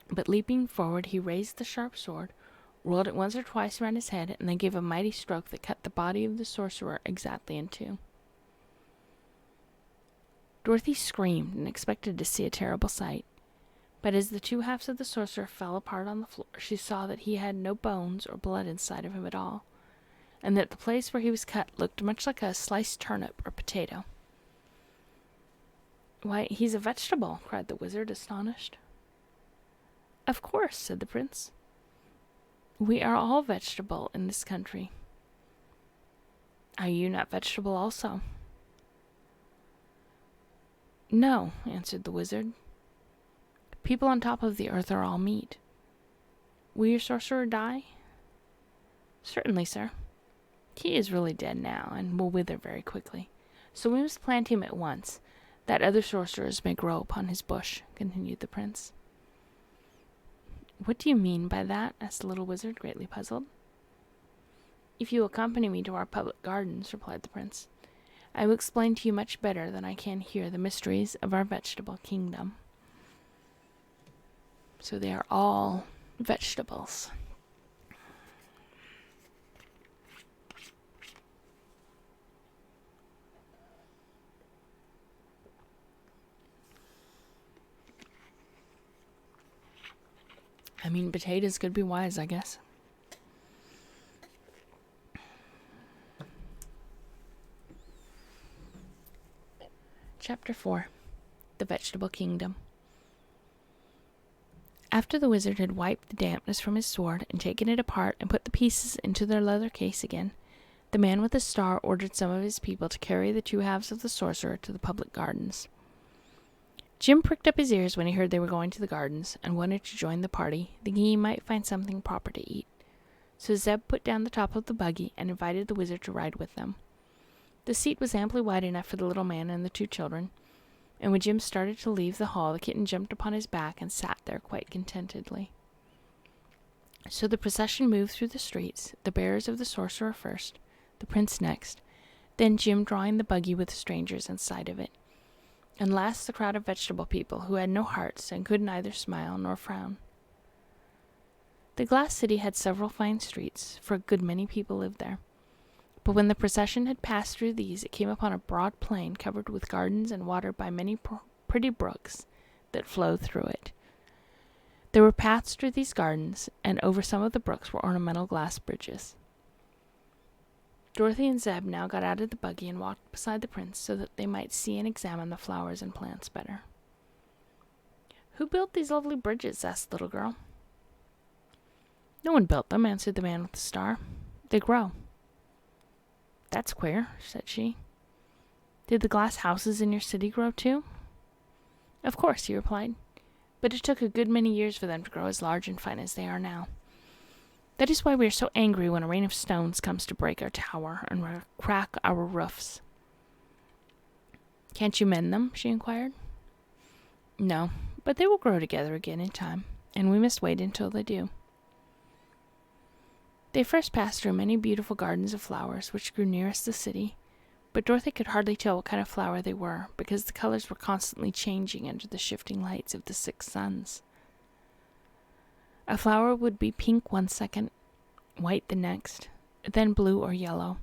[SPEAKER 3] but leaping forward, he raised the sharp sword, rolled it once or twice around his head, and then gave a mighty stroke that cut the body of the sorcerer exactly in two. Dorothy screamed and expected to see a terrible sight, but as the two halves of the sorcerer fell apart on the floor, she saw that he had no bones or blood inside of him at all, and that the place where he was cut looked much like a sliced turnip or potato. "Why, he's a vegetable!" cried the wizard, astonished. "Of course," said the prince. "We are all vegetable in this country." "Are you not vegetable also?" "No," answered the wizard. "People on top of the earth are all meat. Will your sorcerer die?" "Certainly, sir. He is really dead now, and will wither very quickly. So we must plant him at once, that other sorcerers may grow upon his bush," continued the prince. "What do you mean by that?" asked the little wizard, greatly puzzled. "If you accompany me to our public gardens," replied the prince, "I will explain to you much better than I can here the mysteries of our vegetable kingdom." So they are all vegetables. I mean, potatoes could be wise, I guess. Chapter 4. The Vegetable Kingdom. After the wizard had wiped the dampness from his sword and taken it apart and put the pieces into their leather case again, the man with the star ordered some of his people to carry the two halves of the sorcerer to the public gardens. Jim pricked up his ears when he heard they were going to the gardens, and wanted to join the party, thinking he might find something proper to eat. So Zeb put down the top of the buggy and invited the wizard to ride with them. The seat was amply wide enough for the little man and the two children, and when Jim started to leave the hall, the kitten jumped upon his back and sat there quite contentedly. So the procession moved through the streets, the bearers of the sorcerer first, the prince next, then Jim drawing the buggy with the strangers inside of it, and last the crowd of vegetable people who had no hearts and could neither smile nor frown. The glass city had several fine streets, for a good many people lived there. But when the procession had passed through these, it came upon a broad plain covered with gardens and watered by many pretty brooks that flowed through it. There were paths through these gardens, and over some of the brooks were ornamental glass bridges. Dorothy and Zeb now got out of the buggy and walked beside the prince so that they might see and examine the flowers and plants better. "Who built these lovely bridges?" asked the little girl. "No one built them," answered the man with the star. "They grow." "That's queer," said she. "Did the glass houses in your city grow too?" "Of course," he replied, "but it took a good many years for them to grow as large and fine as they are now. That is why we are so angry when a rain of stones comes to break our tower and crack our roofs." "Can't you mend them?" she inquired. "No, but they will grow together again in time, and we must wait until they do." They first passed through many beautiful gardens of flowers which grew nearest the city, but Dorothy could hardly tell what kind of flower they were, because the colors were constantly changing under the shifting lights of the 6 suns. A flower would be pink one second, white the next, then blue or yellow,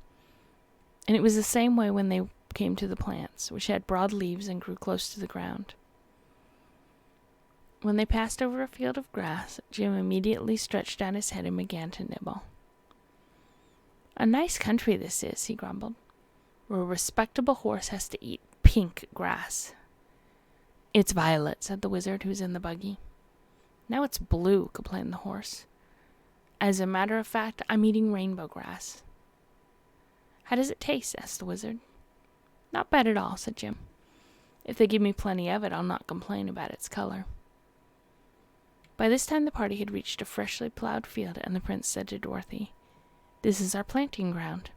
[SPEAKER 3] And it was the same way when they came to the plants, which had broad leaves and grew close to the ground. When they passed over a field of grass, Jim immediately stretched out his head and began to nibble. "A nice country this is," he grumbled, "where a respectable horse has to eat pink grass." "It's violet," said the wizard, who was in the buggy. "Now it's blue," complained the horse. "As a matter of fact, I'm eating rainbow grass." "How does it taste?" asked the wizard. "Not bad at all," said Jim. "If they give me plenty of it, I'll not complain about its color." By this time the party had reached a freshly plowed field, and the prince said to Dorothy, "This is our planting ground."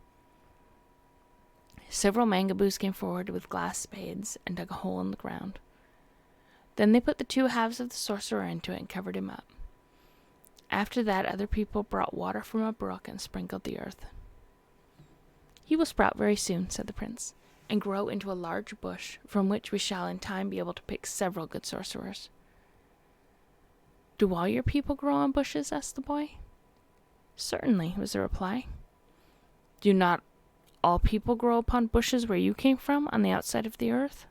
[SPEAKER 3] Several mangaboos came forward with glass spades and dug a hole in the ground. Then they put the 2 halves of the sorcerer into it and covered him up. After that, other people brought water from a brook and sprinkled the earth. "He will sprout very soon," said the prince, "and grow into a large bush, from which we shall in time be able to pick several good sorcerers." "Do all your people grow on bushes?" asked the boy. "Certainly," was the reply. "Do not all people grow upon bushes where you came from, on the outside of the earth?"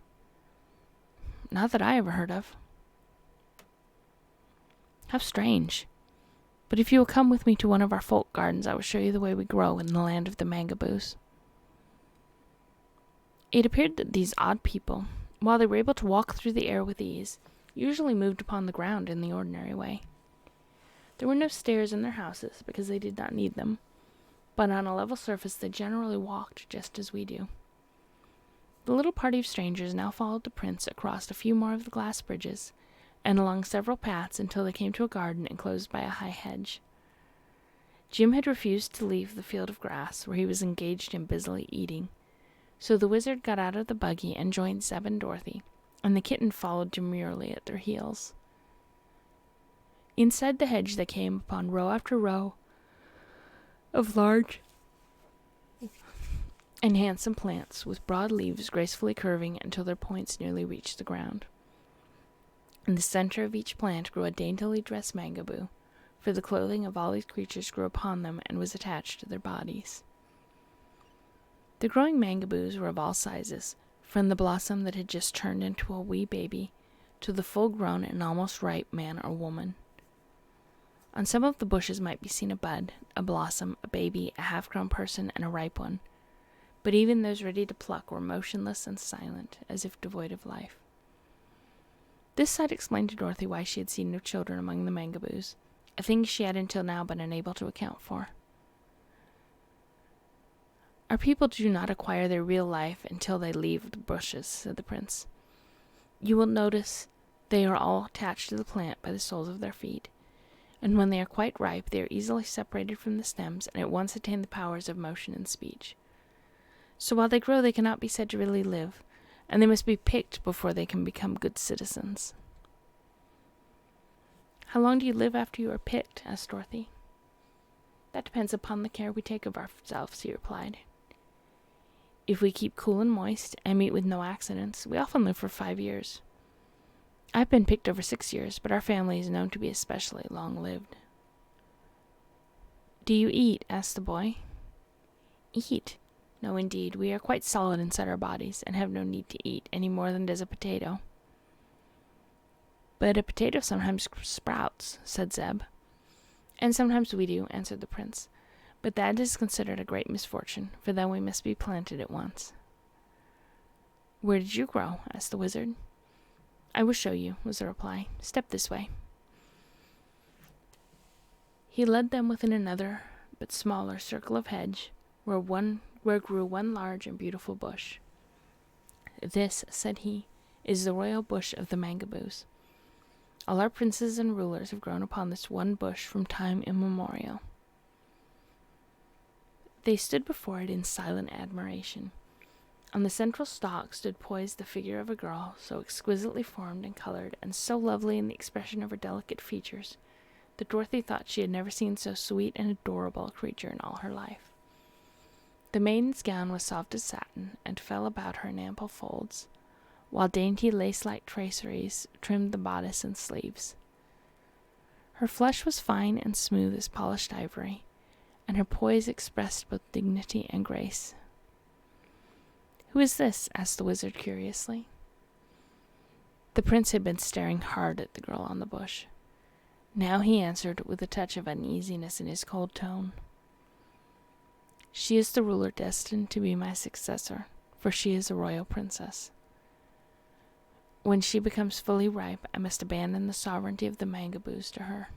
[SPEAKER 3] "Not that I ever heard of." "How strange. But if you will come with me to one of our folk gardens, I will show you the way we grow in the land of the mangaboos." It appeared that these odd people, while they were able to walk through the air with ease, usually moved upon the ground in the ordinary way. There were no stairs in their houses, because they did not need them, but on a level surface they generally walked just as we do. The little party of strangers now followed the prince across a few more of the glass bridges, and along several paths until they came to a garden enclosed by a high hedge. Jim had refused to leave the field of grass, where he was engaged in busily eating, so the wizard got out of the buggy and joined Zeb and Dorothy, and the kitten followed demurely at their heels. Inside the hedge they came upon row after row of large and handsome plants, with broad leaves gracefully curving until their points nearly reached the ground. In the center of each plant grew a daintily dressed mangaboo, for the clothing of all these creatures grew upon them and was attached to their bodies. The growing mangaboos were of all sizes, from the blossom that had just turned into a wee baby to the full-grown and almost ripe man or woman. On some of the bushes might be seen a bud, a blossom, a baby, a half-grown person, and a ripe one, but even those ready to pluck were motionless and silent, as if devoid of life. This sight explained to Dorothy why she had seen no children among the mangaboos, a thing she had until now been unable to account for. "Our people do not acquire their real life until they leave the bushes," said the prince. "You will notice they are all attached to the plant by the soles of their feet, and when they are quite ripe they are easily separated from the stems and at once attain the powers of motion and speech. So while they grow they cannot be said to really live, and they must be picked before they can become good citizens." "How long do you live after you are picked?" asked Dorothy. "That depends upon the care we take of ourselves," he replied. "If we keep cool and moist, and meet with no accidents, we often live for 5 years. I've been picked over 6 years, but our family is known to be especially long-lived." "Do you eat?" asked the boy. "Eat? No, indeed. We are quite solid inside our bodies, and have no need to eat, any more than does a potato." "But a potato sometimes sprouts," said Zeb. "And sometimes we do," answered the prince. "But that is considered a great misfortune, for then we must be planted at once." "Where did you grow?" asked the wizard. "I will show you," was the reply. "Step this way." He led them within another, but smaller, circle of hedge, where grew one large and beautiful bush. "This," said he, "is the royal bush of the mangaboos. All our princes and rulers have grown upon this one bush from time immemorial." They stood before it in silent admiration. On the central stalk stood poised the figure of a girl, so exquisitely formed and colored, and so lovely in the expression of her delicate features, that Dorothy thought she had never seen so sweet and adorable a creature in all her life. The maiden's gown was soft as satin, and fell about her in ample folds, while dainty lace-like traceries trimmed the bodice and sleeves. Her flesh was fine and smooth as polished ivory, and her poise expressed both dignity and grace. "Who is this?" asked the wizard curiously. The prince had been staring hard at the girl on the bush. Now he answered with a touch of uneasiness in his cold tone. "She is the ruler destined to be my successor, for she is a royal princess. When she becomes fully ripe, I must abandon the sovereignty of the Mangaboos to her."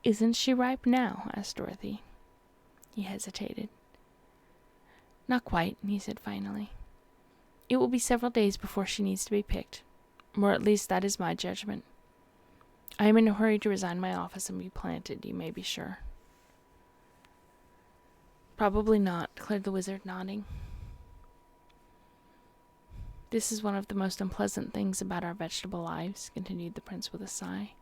[SPEAKER 3] "Isn't she ripe now?" asked Dorothy. He hesitated. "Not quite," he said finally. "It will be several days before she needs to be picked, or at least that is my judgment. I am in a hurry to resign my office and be planted, you may be sure." "Probably not," declared the wizard, nodding. "This is one of the most unpleasant things about our vegetable lives," continued the prince with a sigh.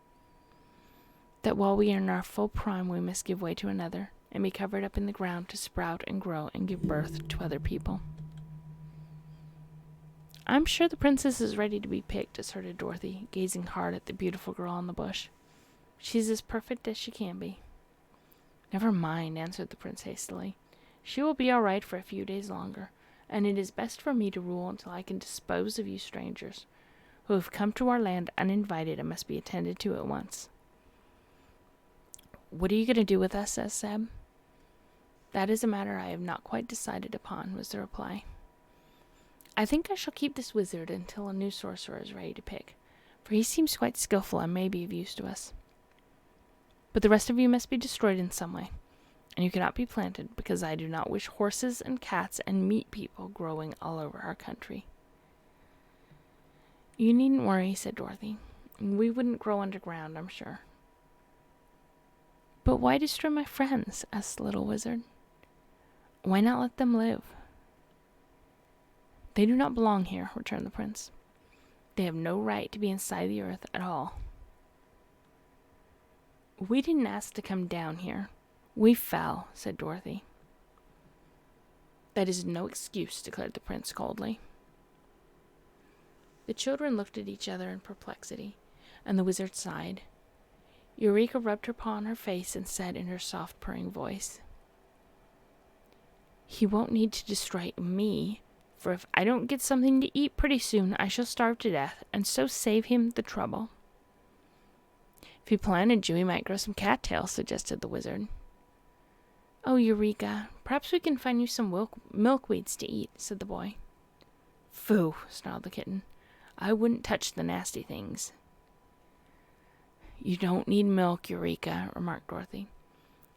[SPEAKER 3] "That while we are in our full prime, we must give way to another, and be covered up in the ground to sprout and grow and give birth to other people." "I'm sure the princess is ready to be picked," asserted Dorothy, gazing hard at the beautiful girl on the bush. "She's as perfect as she can be." "Never mind," answered the prince hastily. "She will be all right for a few days longer, and it is best for me to rule until I can dispose of you strangers, who have come to our land uninvited and must be attended to at once." "What are you going to do with us?" asked Zeb. "That is a matter I have not quite decided upon," was the reply. "I think I shall keep this wizard until a new sorcerer is ready to pick, for he seems quite skillful and may be of use to us. But the rest of you must be destroyed in some way, and you cannot be planted, because I do not wish horses and cats and meat people growing all over our country." "You needn't worry," said Dorothy. "We wouldn't grow underground, I'm sure." "But why destroy my friends?" asked the little wizard. "Why not let them live?" "They do not belong here," returned the prince. "They have no right to be inside the earth at all." "We didn't ask to come down here. We fell," said Dorothy. "That is no excuse," declared the prince coldly. The children looked at each other in perplexity, and the wizard sighed. Eureka rubbed her paw on her face and said in her soft, purring voice, "He won't need to destroy me, for if I don't get something to eat pretty soon, I shall starve to death, and so save him the trouble." "If he planted you, he might grow some cattails," suggested the wizard. "Oh, Eureka, perhaps we can find you some milkweeds to eat," said the boy. "Phoo," snarled the kitten. "I wouldn't touch the nasty things." "You don't need milk, Eureka," remarked Dorothy.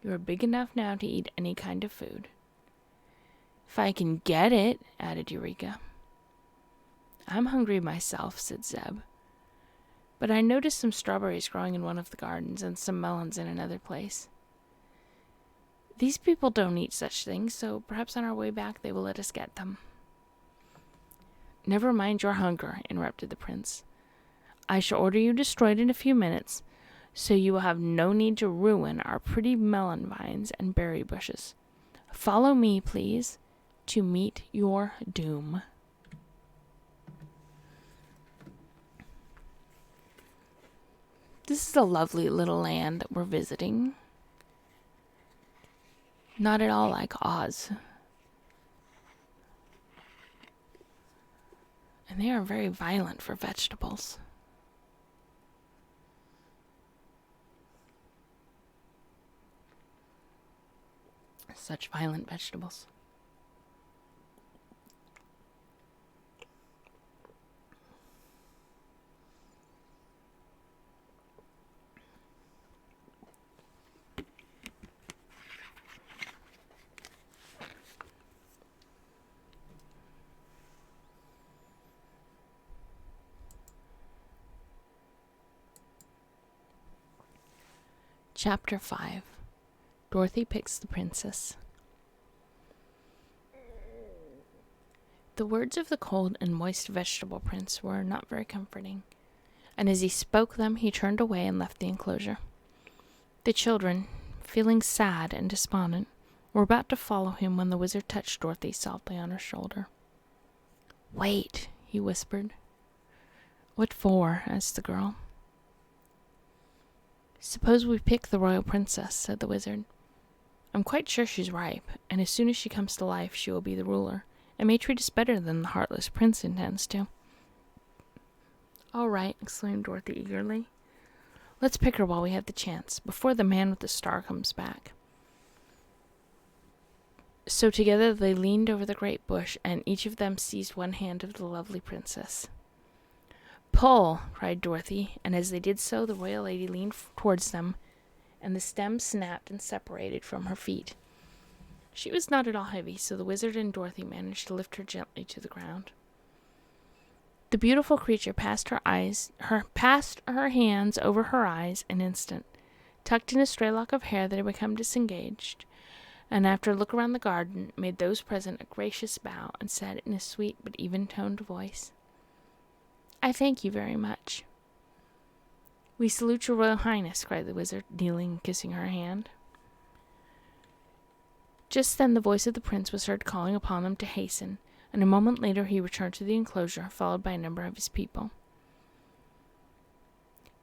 [SPEAKER 3] "You are big enough now to eat any kind of food." "If I can get it," added Eureka. "I'm hungry myself," said Zeb. "But I noticed some strawberries growing in one of the gardens and some melons in another place. These people don't eat such things, so perhaps on our way back they will let us get them." "Never mind your hunger," interrupted the prince. "I shall order you destroyed in a few minutes, so you will have no need to ruin our pretty melon vines and berry bushes. Follow me, please, to meet your doom." This is a lovely little land that we're visiting. Not at all like Oz. And they are very violent for vegetables. Such violent vegetables. Chapter 5. Dorothy Picks the Princess. The words of the cold and moist vegetable prince were not very comforting, and as he spoke them, he turned away and left the enclosure. The children, feeling sad and despondent, were about to follow him when the wizard touched Dorothy softly on her shoulder. "Wait," he whispered. "What for?" asked the girl. "Suppose we pick the royal princess," said the wizard. "I'm quite sure she's ripe, and as soon as she comes to life she will be the ruler, and may treat us better than the heartless prince intends to." "All right," exclaimed Dorothy eagerly. "Let's pick her while we have the chance, before the man with the star comes back." So together they leaned over the great bush, and each of them seized one hand of the lovely princess. "Pull!" cried Dorothy, and as they did so, the royal lady leaned towards them, and the stem snapped and separated from her feet. She was not at all heavy, so the wizard and Dorothy managed to lift her gently to the ground. The beautiful creature passed her hands over her eyes an instant, tucked in a stray lock of hair that had become disengaged, and after a look around the garden, made those present a gracious bow, and said in a sweet but even-toned voice, "I thank you very much." "We salute your royal highness," cried the wizard, kneeling and kissing her hand. Just then the voice of the prince was heard calling upon them to hasten, and a moment later he returned to the enclosure, followed by a number of his people.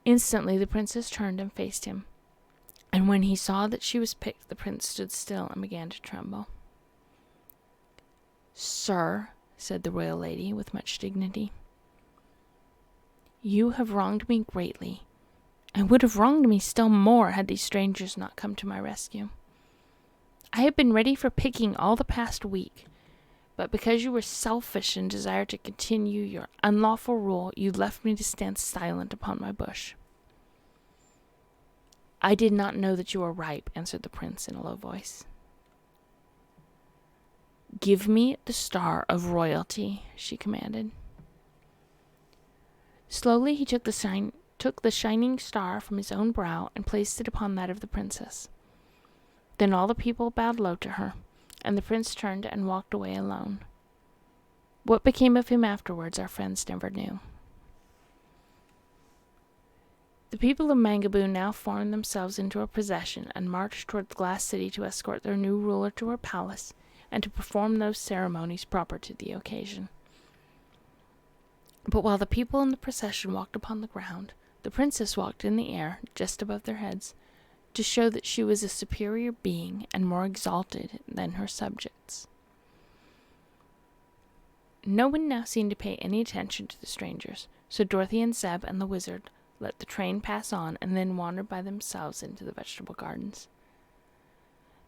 [SPEAKER 3] Instantly the princess turned and faced him, and when he saw that she was picked, the prince stood still and began to tremble. "Sir," said the royal lady with much dignity, "you have wronged me greatly, and would have wronged me still more had these strangers not come to my rescue. I have been ready for picking all the past week, but because you were selfish and desired to continue your unlawful rule, you left me to stand silent upon my bush." "I did not know that you were ripe," answered the prince in a low voice. "Give me the star of royalty," she commanded. Slowly he took the shining star from his own brow and placed it upon that of the princess. Then all the people bowed low to her, and the prince turned and walked away alone. What became of him afterwards our friends never knew. The people of Mangaboo now formed themselves into a procession and marched toward the glass city to escort their new ruler to her palace and to perform those ceremonies proper to the occasion. But while the people in the procession walked upon the ground, the princess walked in the air just above their heads, to show that she was a superior being and more exalted than her subjects. No one now seemed to pay any attention to the strangers, so Dorothy and Zeb and the wizard let the train pass on and then wandered by themselves into the vegetable gardens.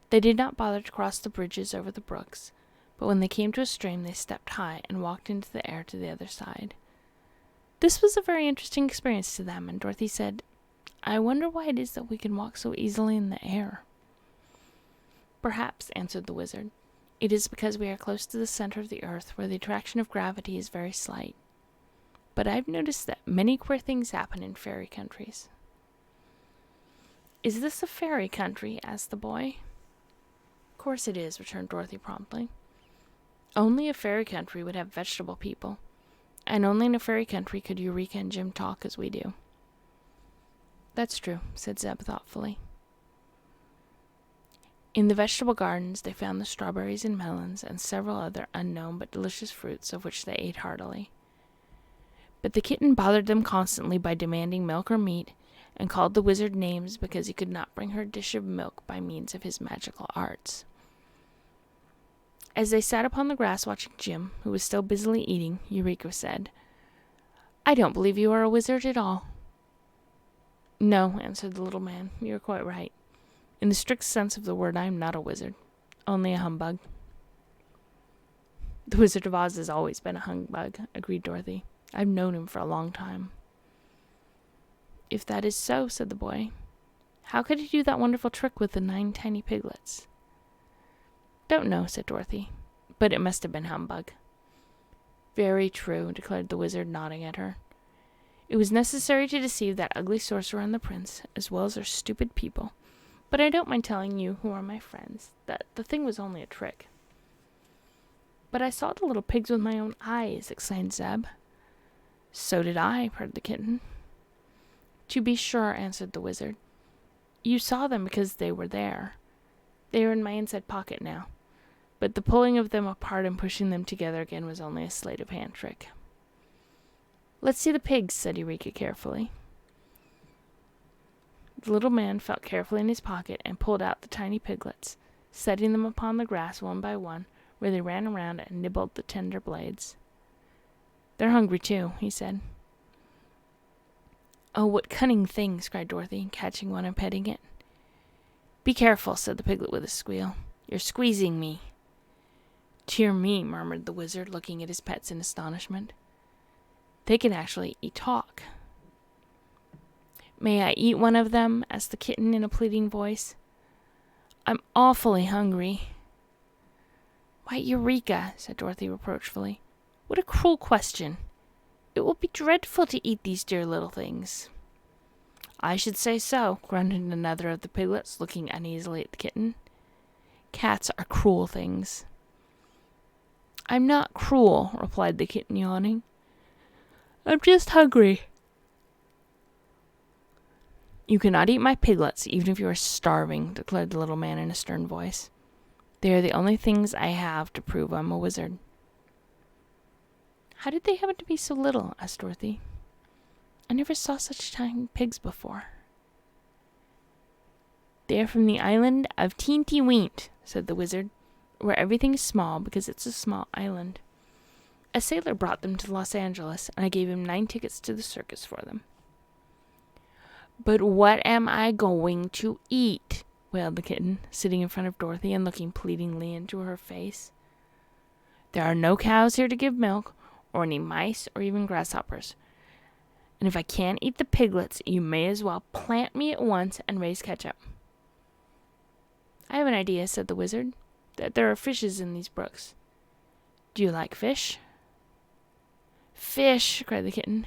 [SPEAKER 3] They did not bother to cross the bridges over the brooks, but when they came to a stream they stepped high and walked into the air to the other side. This was a very interesting experience to them, and Dorothy said, "I wonder why it is that we can walk so easily in the air." "Perhaps," answered the wizard, "it is because we are close to the center of the earth, where the attraction of gravity is very slight. But I've noticed that many queer things happen in fairy countries." "Is this a fairy country?" asked the boy. "Of course it is," returned Dorothy promptly. "Only a fairy country would have vegetable people, and only in a fairy country could Eureka and Jim talk as we do." "That's true," said Zeb thoughtfully. In the vegetable gardens they found the strawberries and melons and several other unknown but delicious fruits, of which they ate heartily. But the kitten bothered them constantly by demanding milk or meat, and called the wizard names because he could not bring her a dish of milk by means of his magical arts. As they sat upon the grass watching Jim, who was still busily eating, Eureka said, "I don't believe you are a wizard at all." "No," answered the little man, "you are quite right. In the strict sense of the word, I am not a wizard, only a humbug." "The Wizard of Oz has always been a humbug," agreed Dorothy. "I've known him for a long time." "If that is so," said the boy, "how could he do that wonderful trick with the 9 tiny piglets?" "Don't know," said Dorothy, "but it must have been humbug." "Very true," declared the wizard, nodding at her. "It was necessary to deceive that ugly sorcerer and the prince, as well as their stupid people. But I don't mind telling you, who are my friends, that the thing was only a trick." "But I saw the little pigs with my own eyes," exclaimed Zeb. "So did I," purred the kitten. "To be sure," answered the wizard. "You saw them because they were there. They are in my inside pocket now. But the pulling of them apart and pushing them together again was only a sleight of hand trick." "Let's see the pigs," said Eureka carefully. The little man felt carefully in his pocket and pulled out the tiny piglets, setting them upon the grass one by one, where they ran around and nibbled the tender blades. "They're hungry too," he said. "Oh, what cunning things!" cried Dorothy, catching one and petting it. "Be careful," said the piglet with a squeal. "You're squeezing me." "Dear me," murmured the wizard, looking at his pets in astonishment. "They can actually talk." "May I eat one of them?" asked the kitten in a pleading voice. "I'm awfully hungry." "Why, Eureka," said Dorothy reproachfully. "What a cruel question. It will be dreadful to eat these dear little things." "I should say so," grunted another of the piglets, looking uneasily at the kitten. "Cats are cruel things." "I'm not cruel," replied the kitten, yawning. "I'm just hungry." "You cannot eat my piglets, even if you are starving," declared the little man in a stern voice. "They are the only things I have to prove I'm a wizard." "How did they happen to be so little?" asked Dorothy. "I never saw such tiny pigs before." "They are from the island of Teenty Weent," said the wizard, "where everything is small because it's a small island. A sailor brought them to Los Angeles, and I gave him 9 tickets to the circus for them." "But what am I going to eat?" wailed the kitten, sitting in front of Dorothy and looking pleadingly into her face. "There are no cows here to give milk, or any mice, or even grasshoppers. And if I can't eat the piglets, you may as well plant me at once and raise ketchup." "I have an idea," said the wizard, "that there are fishes in these brooks. Do you like fish?" "Fish!" cried the kitten.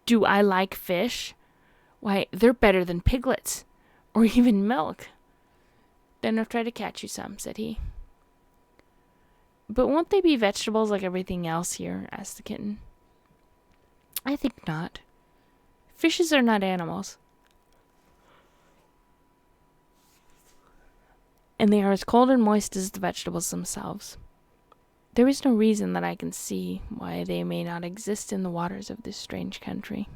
[SPEAKER 3] "Do I like fish? Why, they're better than piglets, or even milk." "Then I'll try to catch you some," said he. "But won't they be vegetables like everything else here?" asked the kitten. "I think not. Fishes are not animals. And they are as cold and moist as the vegetables themselves. There is no reason that I can see why they may not exist in the waters of this strange country."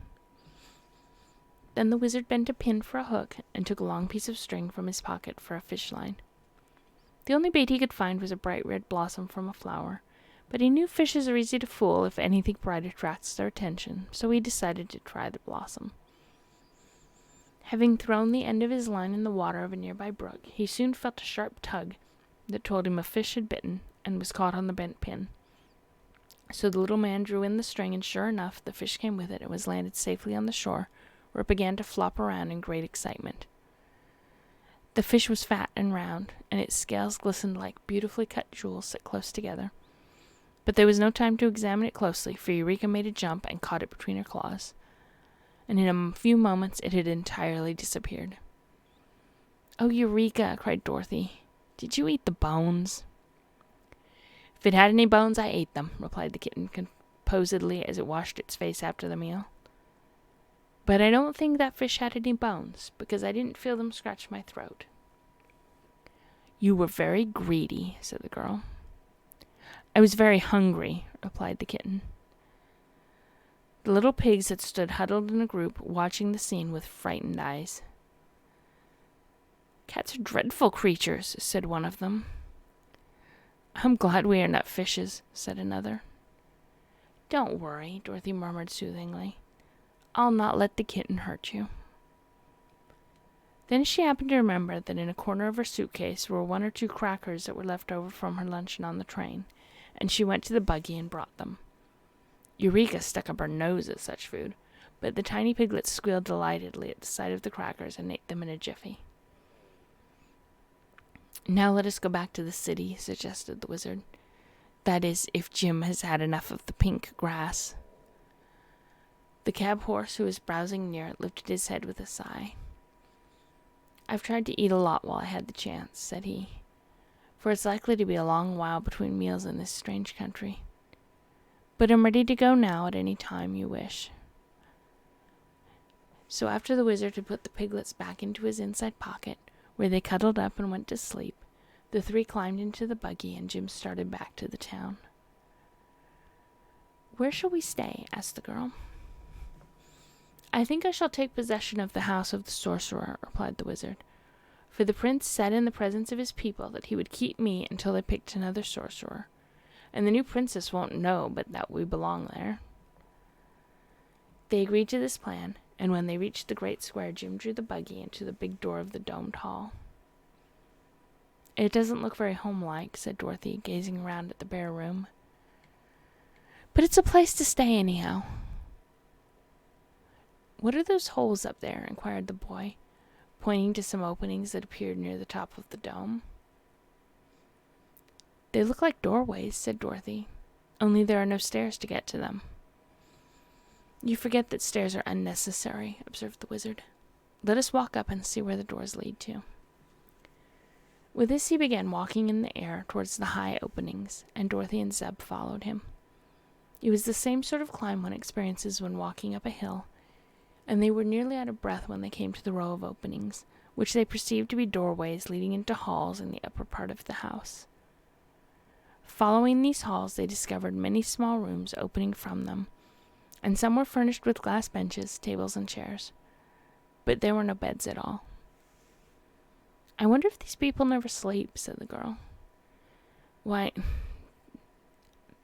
[SPEAKER 3] Then the wizard bent a pin for a hook and took a long piece of string from his pocket for a fish line. The only bait he could find was a bright red blossom from a flower, but he knew fishes are easy to fool if anything bright attracts their attention, so he decided to try the blossom. Having thrown the end of his line in the water of a nearby brook, he soon felt a sharp tug that told him a fish had bitten and was caught on the bent pin. So the little man drew in the string, and sure enough, the fish came with it and was landed safely on the shore, where it began to flop around in great excitement. The fish was fat and round, and its scales glistened like beautifully cut jewels set close together. But there was no time to examine it closely, for Eureka made a jump and caught it between her claws, and in a few moments it had entirely disappeared. "Oh, Eureka!" cried Dorothy. "Did you eat the bones?" "If it had any bones, I ate them," replied the kitten composedly as it washed its face after the meal. "But I don't think that fish had any bones, because I didn't feel them scratch my throat." "You were very greedy," said the girl. "I was very hungry," replied the kitten. The little pigs had stood huddled in a group, watching the scene with frightened eyes. "Cats are dreadful creatures," said one of them. "I'm glad we are not fishes," said another. "Don't worry," Dorothy murmured soothingly. "I'll not let the kitten hurt you." Then she happened to remember that in a corner of her suitcase were 1 or 2 crackers that were left over from her luncheon on the train, and she went to the buggy and brought them. Eureka stuck up her nose at such food, but the tiny piglets squealed delightedly at the sight of the crackers and ate them in a jiffy. "Now let us go back to the city," suggested the wizard. "That is, if Jim has had enough of the pink grass." The cab horse, who was browsing near it, lifted his head with a sigh. "I've tried to eat a lot while I had the chance," said he, "for it's likely to be a long while between meals in this strange country. But I'm ready to go now at any time you wish." So after the wizard had put the piglets back into his inside pocket, where they cuddled up and went to sleep, the 3 climbed into the buggy and Jim started back to the town. "Where shall we stay?" asked the girl. "I think I shall take possession of the house of the sorcerer," replied the wizard, For the prince said in the presence of his people that he would keep me until they picked another sorcerer, and the new princess won't know but that we belong there. They agreed to this plan, and when they reached the great square, Jim drew the buggy into the big door of the domed hall. It doesn't look very homelike, said Dorothy, gazing around at the bare room. But it's a place to stay anyhow. What are those holes up there? Inquired the boy, pointing to some openings that appeared near the top of the dome. They look like doorways, said Dorothy, only there are no stairs to get to them. You forget that stairs are unnecessary, observed the wizard. Let us walk up and see where the doors lead to. With this he began walking in the air towards the high openings, and Dorothy and Zeb followed him. It was the same sort of climb one experiences when walking up a hill, and they were nearly out of breath when they came to the row of openings, which they perceived to be doorways leading into halls in the upper part of the house. Following these halls, they discovered many small rooms opening from them, and some were furnished with glass benches, tables, and chairs, but there were no beds at all. I wonder if these people never sleep, said the girl. Why,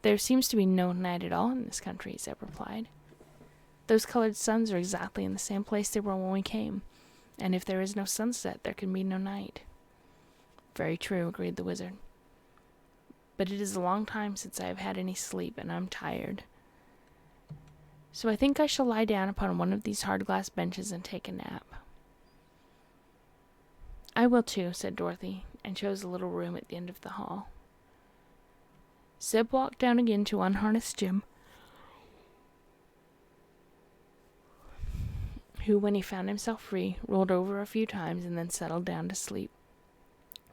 [SPEAKER 3] there seems to be no night at all in this country, Zeb replied. Those colored suns are exactly in the same place they were when we came, and if there is no sunset, there can be no night. Very true, agreed the wizard. But it is a long time since I have had any sleep, and I'm tired. So I think I shall lie down upon one of these hard glass benches and take a nap. I will too, said Dorothy, and chose a little room at the end of the hall. Zeb walked down again to unharness Jim, who, when he found himself free, rolled over a few times and then settled down to sleep,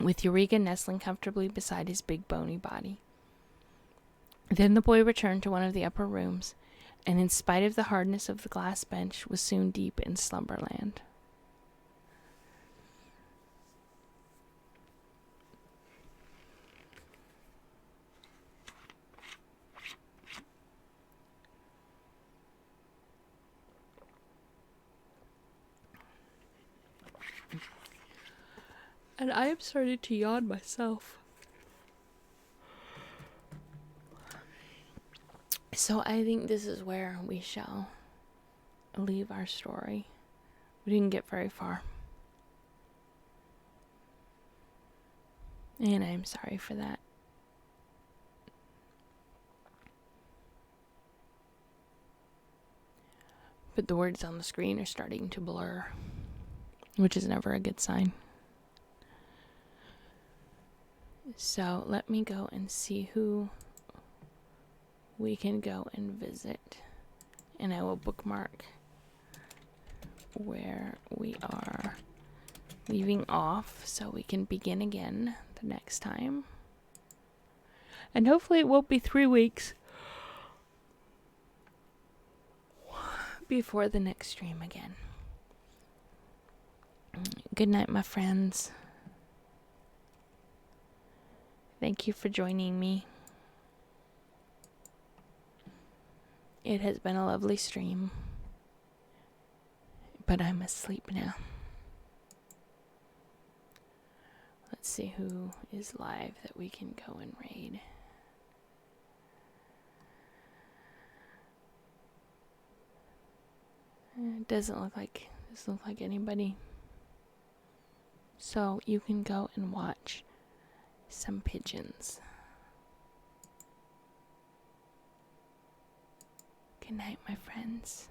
[SPEAKER 3] with Eureka nestling comfortably beside his big bony body. Then the boy returned to one of the upper rooms, and in spite of the hardness of the glass bench, was soon deep in slumberland. And I have started to yawn myself. So I think this is where we shall leave our story. We didn't get very far. And I'm sorry for that. But the words on the screen are starting to blur, which is never a good sign. So let me go and see who we can go and visit. And I will bookmark where we are leaving off so we can begin again the next time. And hopefully it won't be 3 weeks before the next stream again. Good night, my friends. Thank you for joining me. It has been a lovely stream, but I'm asleep now. Let's see who is live that we can go and raid. It doesn't look like anybody. So you can go and watch some pigeons. Good night, my friends.